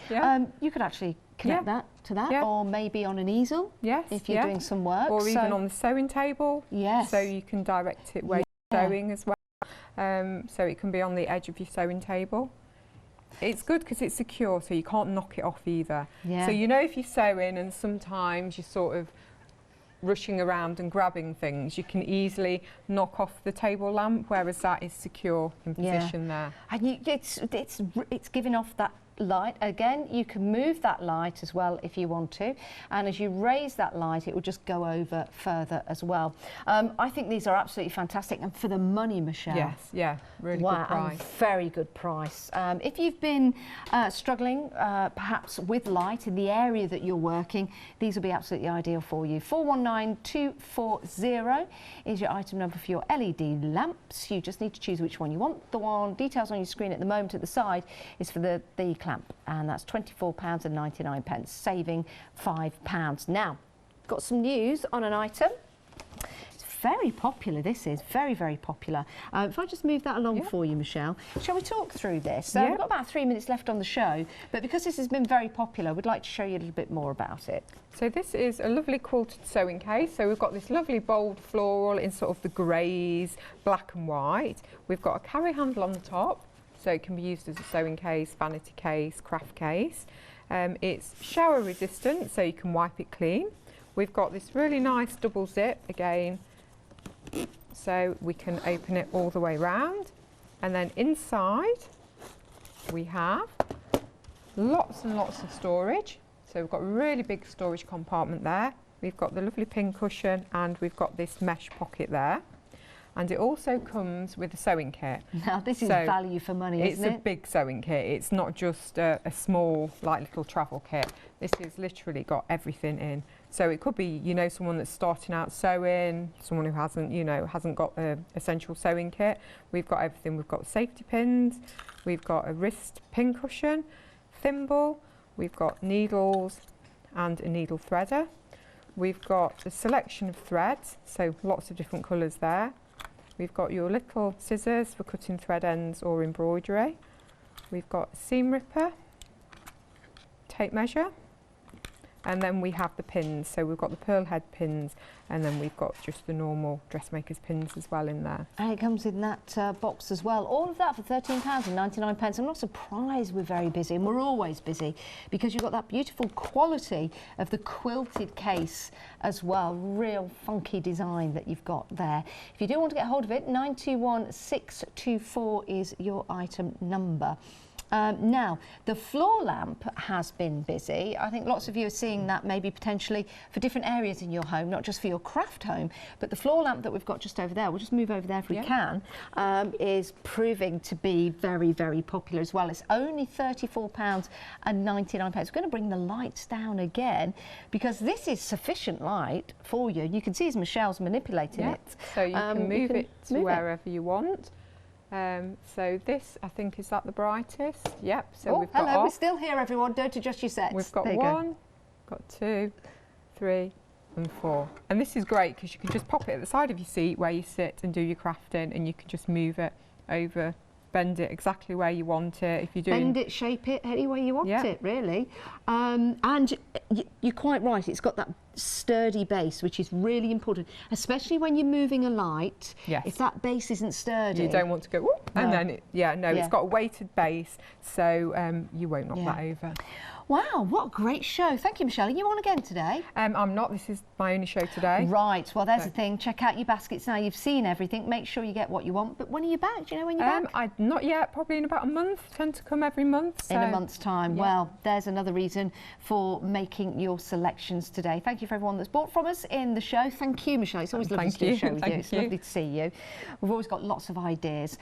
B: Yeah.
A: You could actually connect that to that,
B: yeah.
A: or maybe on an easel.
B: Yes.
A: If you're doing some work.
B: Or even on the sewing table.
A: Yes.
B: So you can direct it where you're sewing as well. So it can be on the edge of your sewing table. It's good because it's secure, so you can't knock it off either.
A: Yeah.
B: So you know if you're sewing and sometimes you're sort of rushing around and grabbing things, you can easily knock off the table lamp, whereas that is secure in position there.
A: And it's giving off that light. Again, you can move that light as well if you want to, and as you raise that light it will just go over further as well. I think these are absolutely fantastic, and for the money, Michelle.
B: Yes, yeah, really good price.
A: Very good price. If you've been struggling perhaps with light in the area that you're working, these will be absolutely ideal for you. 419240 is your item number for your LED lamps. You just need to choose which one you want. The one details on your screen at the moment at the side is for the clamp, and that's £24.99, saving £5. Now, got some news on an item. It's very popular, this is. Very, very popular. If I just move that along for you, Michelle. Shall we talk through this? We've got about 3 minutes left on the show, but because this has been very popular, we'd like to show you a little bit more about it.
B: So this is a lovely quilted sewing case. So we've got this lovely bold floral in sort of the greys, black and white. We've got a carry handle on the top, so it can be used as a sewing case, vanity case, craft case. It's shower resistant, so you can wipe it clean. We've got this really nice double zip again, so we can open it all the way round. And then inside we have lots and lots of storage. So we've got a really big storage compartment there. We've got the lovely pincushion and we've got this mesh pocket there. And it also comes with a sewing kit.
A: Now this is value for money, isn't it?
B: It's a big sewing kit. It's not just a small, like, little travel kit. This has literally got everything in. So it could be, you know, someone that's starting out sewing, someone who hasn't, you know, hasn't got an essential sewing kit. We've got everything. We've got safety pins. We've got a wrist pincushion, thimble. We've got needles and a needle threader. We've got a selection of threads, so lots of different colours there. We've got your little scissors for cutting thread ends or embroidery. We've got a seam ripper, tape measure, and then we have the pins. So we've got the pearl head pins, and then we've got just the normal dressmaker's pins as well in there.
A: And it comes in that box as well. All of that for £13.99. I'm not surprised we're very busy, and we're always busy, because you've got that beautiful quality of the quilted case as well. Real funky design that you've got there. If you do want to get hold of it, 921624 is your item number. Now, the floor lamp has been busy. I think lots of you are seeing that maybe potentially for different areas in your home, not just for your craft home, but the floor lamp that we've got just over there, we'll just move over there if we can, is proving to be very, very popular as well. It's only £34.99. We're going to bring the lights down again, because this is sufficient light for you. You can see as Michelle's manipulating it.
B: So you can move it to wherever you want. So this, I think, is that the brightest? Yep. So we've got
A: hello, we're still here, everyone. Don't adjust your sets.
B: We've got one, got 2, 3 and 4. And this is great because you can just pop it at the side of your seat where you sit and do your crafting, and you can just move it over, bend it exactly where you want it. If you're doing...
A: Bend it, shape it, any way you want it, really. And you're quite right, it's got that sturdy base, which is really important, especially when you're moving a light. If that base isn't sturdy,
B: you don't want to go whoop, and then it's got a weighted base, so you won't knock that over.
A: Wow, what a great show. Thank you, Michelle. Are you on again today?
B: I'm not. This is my only show today.
A: Right. Well, there's the thing. Check out your baskets now. You've seen everything. Make sure you get what you want. But when are you back? Do you know when you're back?
B: Not yet. Probably in about a month. Tend to come every month. So.
A: In a month's time. Well, there's another reason for making your selections today. Thank you for everyone that's bought from us in the show. Thank you, Michelle. It's always lovely to do a show with you. It's lovely to see you. We've always got lots of ideas.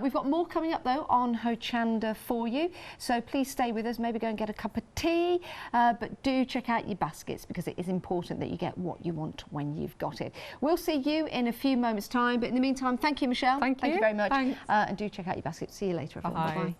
A: We've got more coming up, though, on Hochanda for you. So please stay with us. Maybe go and get a cup of tea. But do check out your baskets, because it is important that you get what you want when you've got it. We'll see you in a few moments' time. But in the meantime, thank you, Michelle.
B: Thank you
A: very much.
B: Thanks.
A: And do check out your baskets. See you later, everyone. Bye-bye.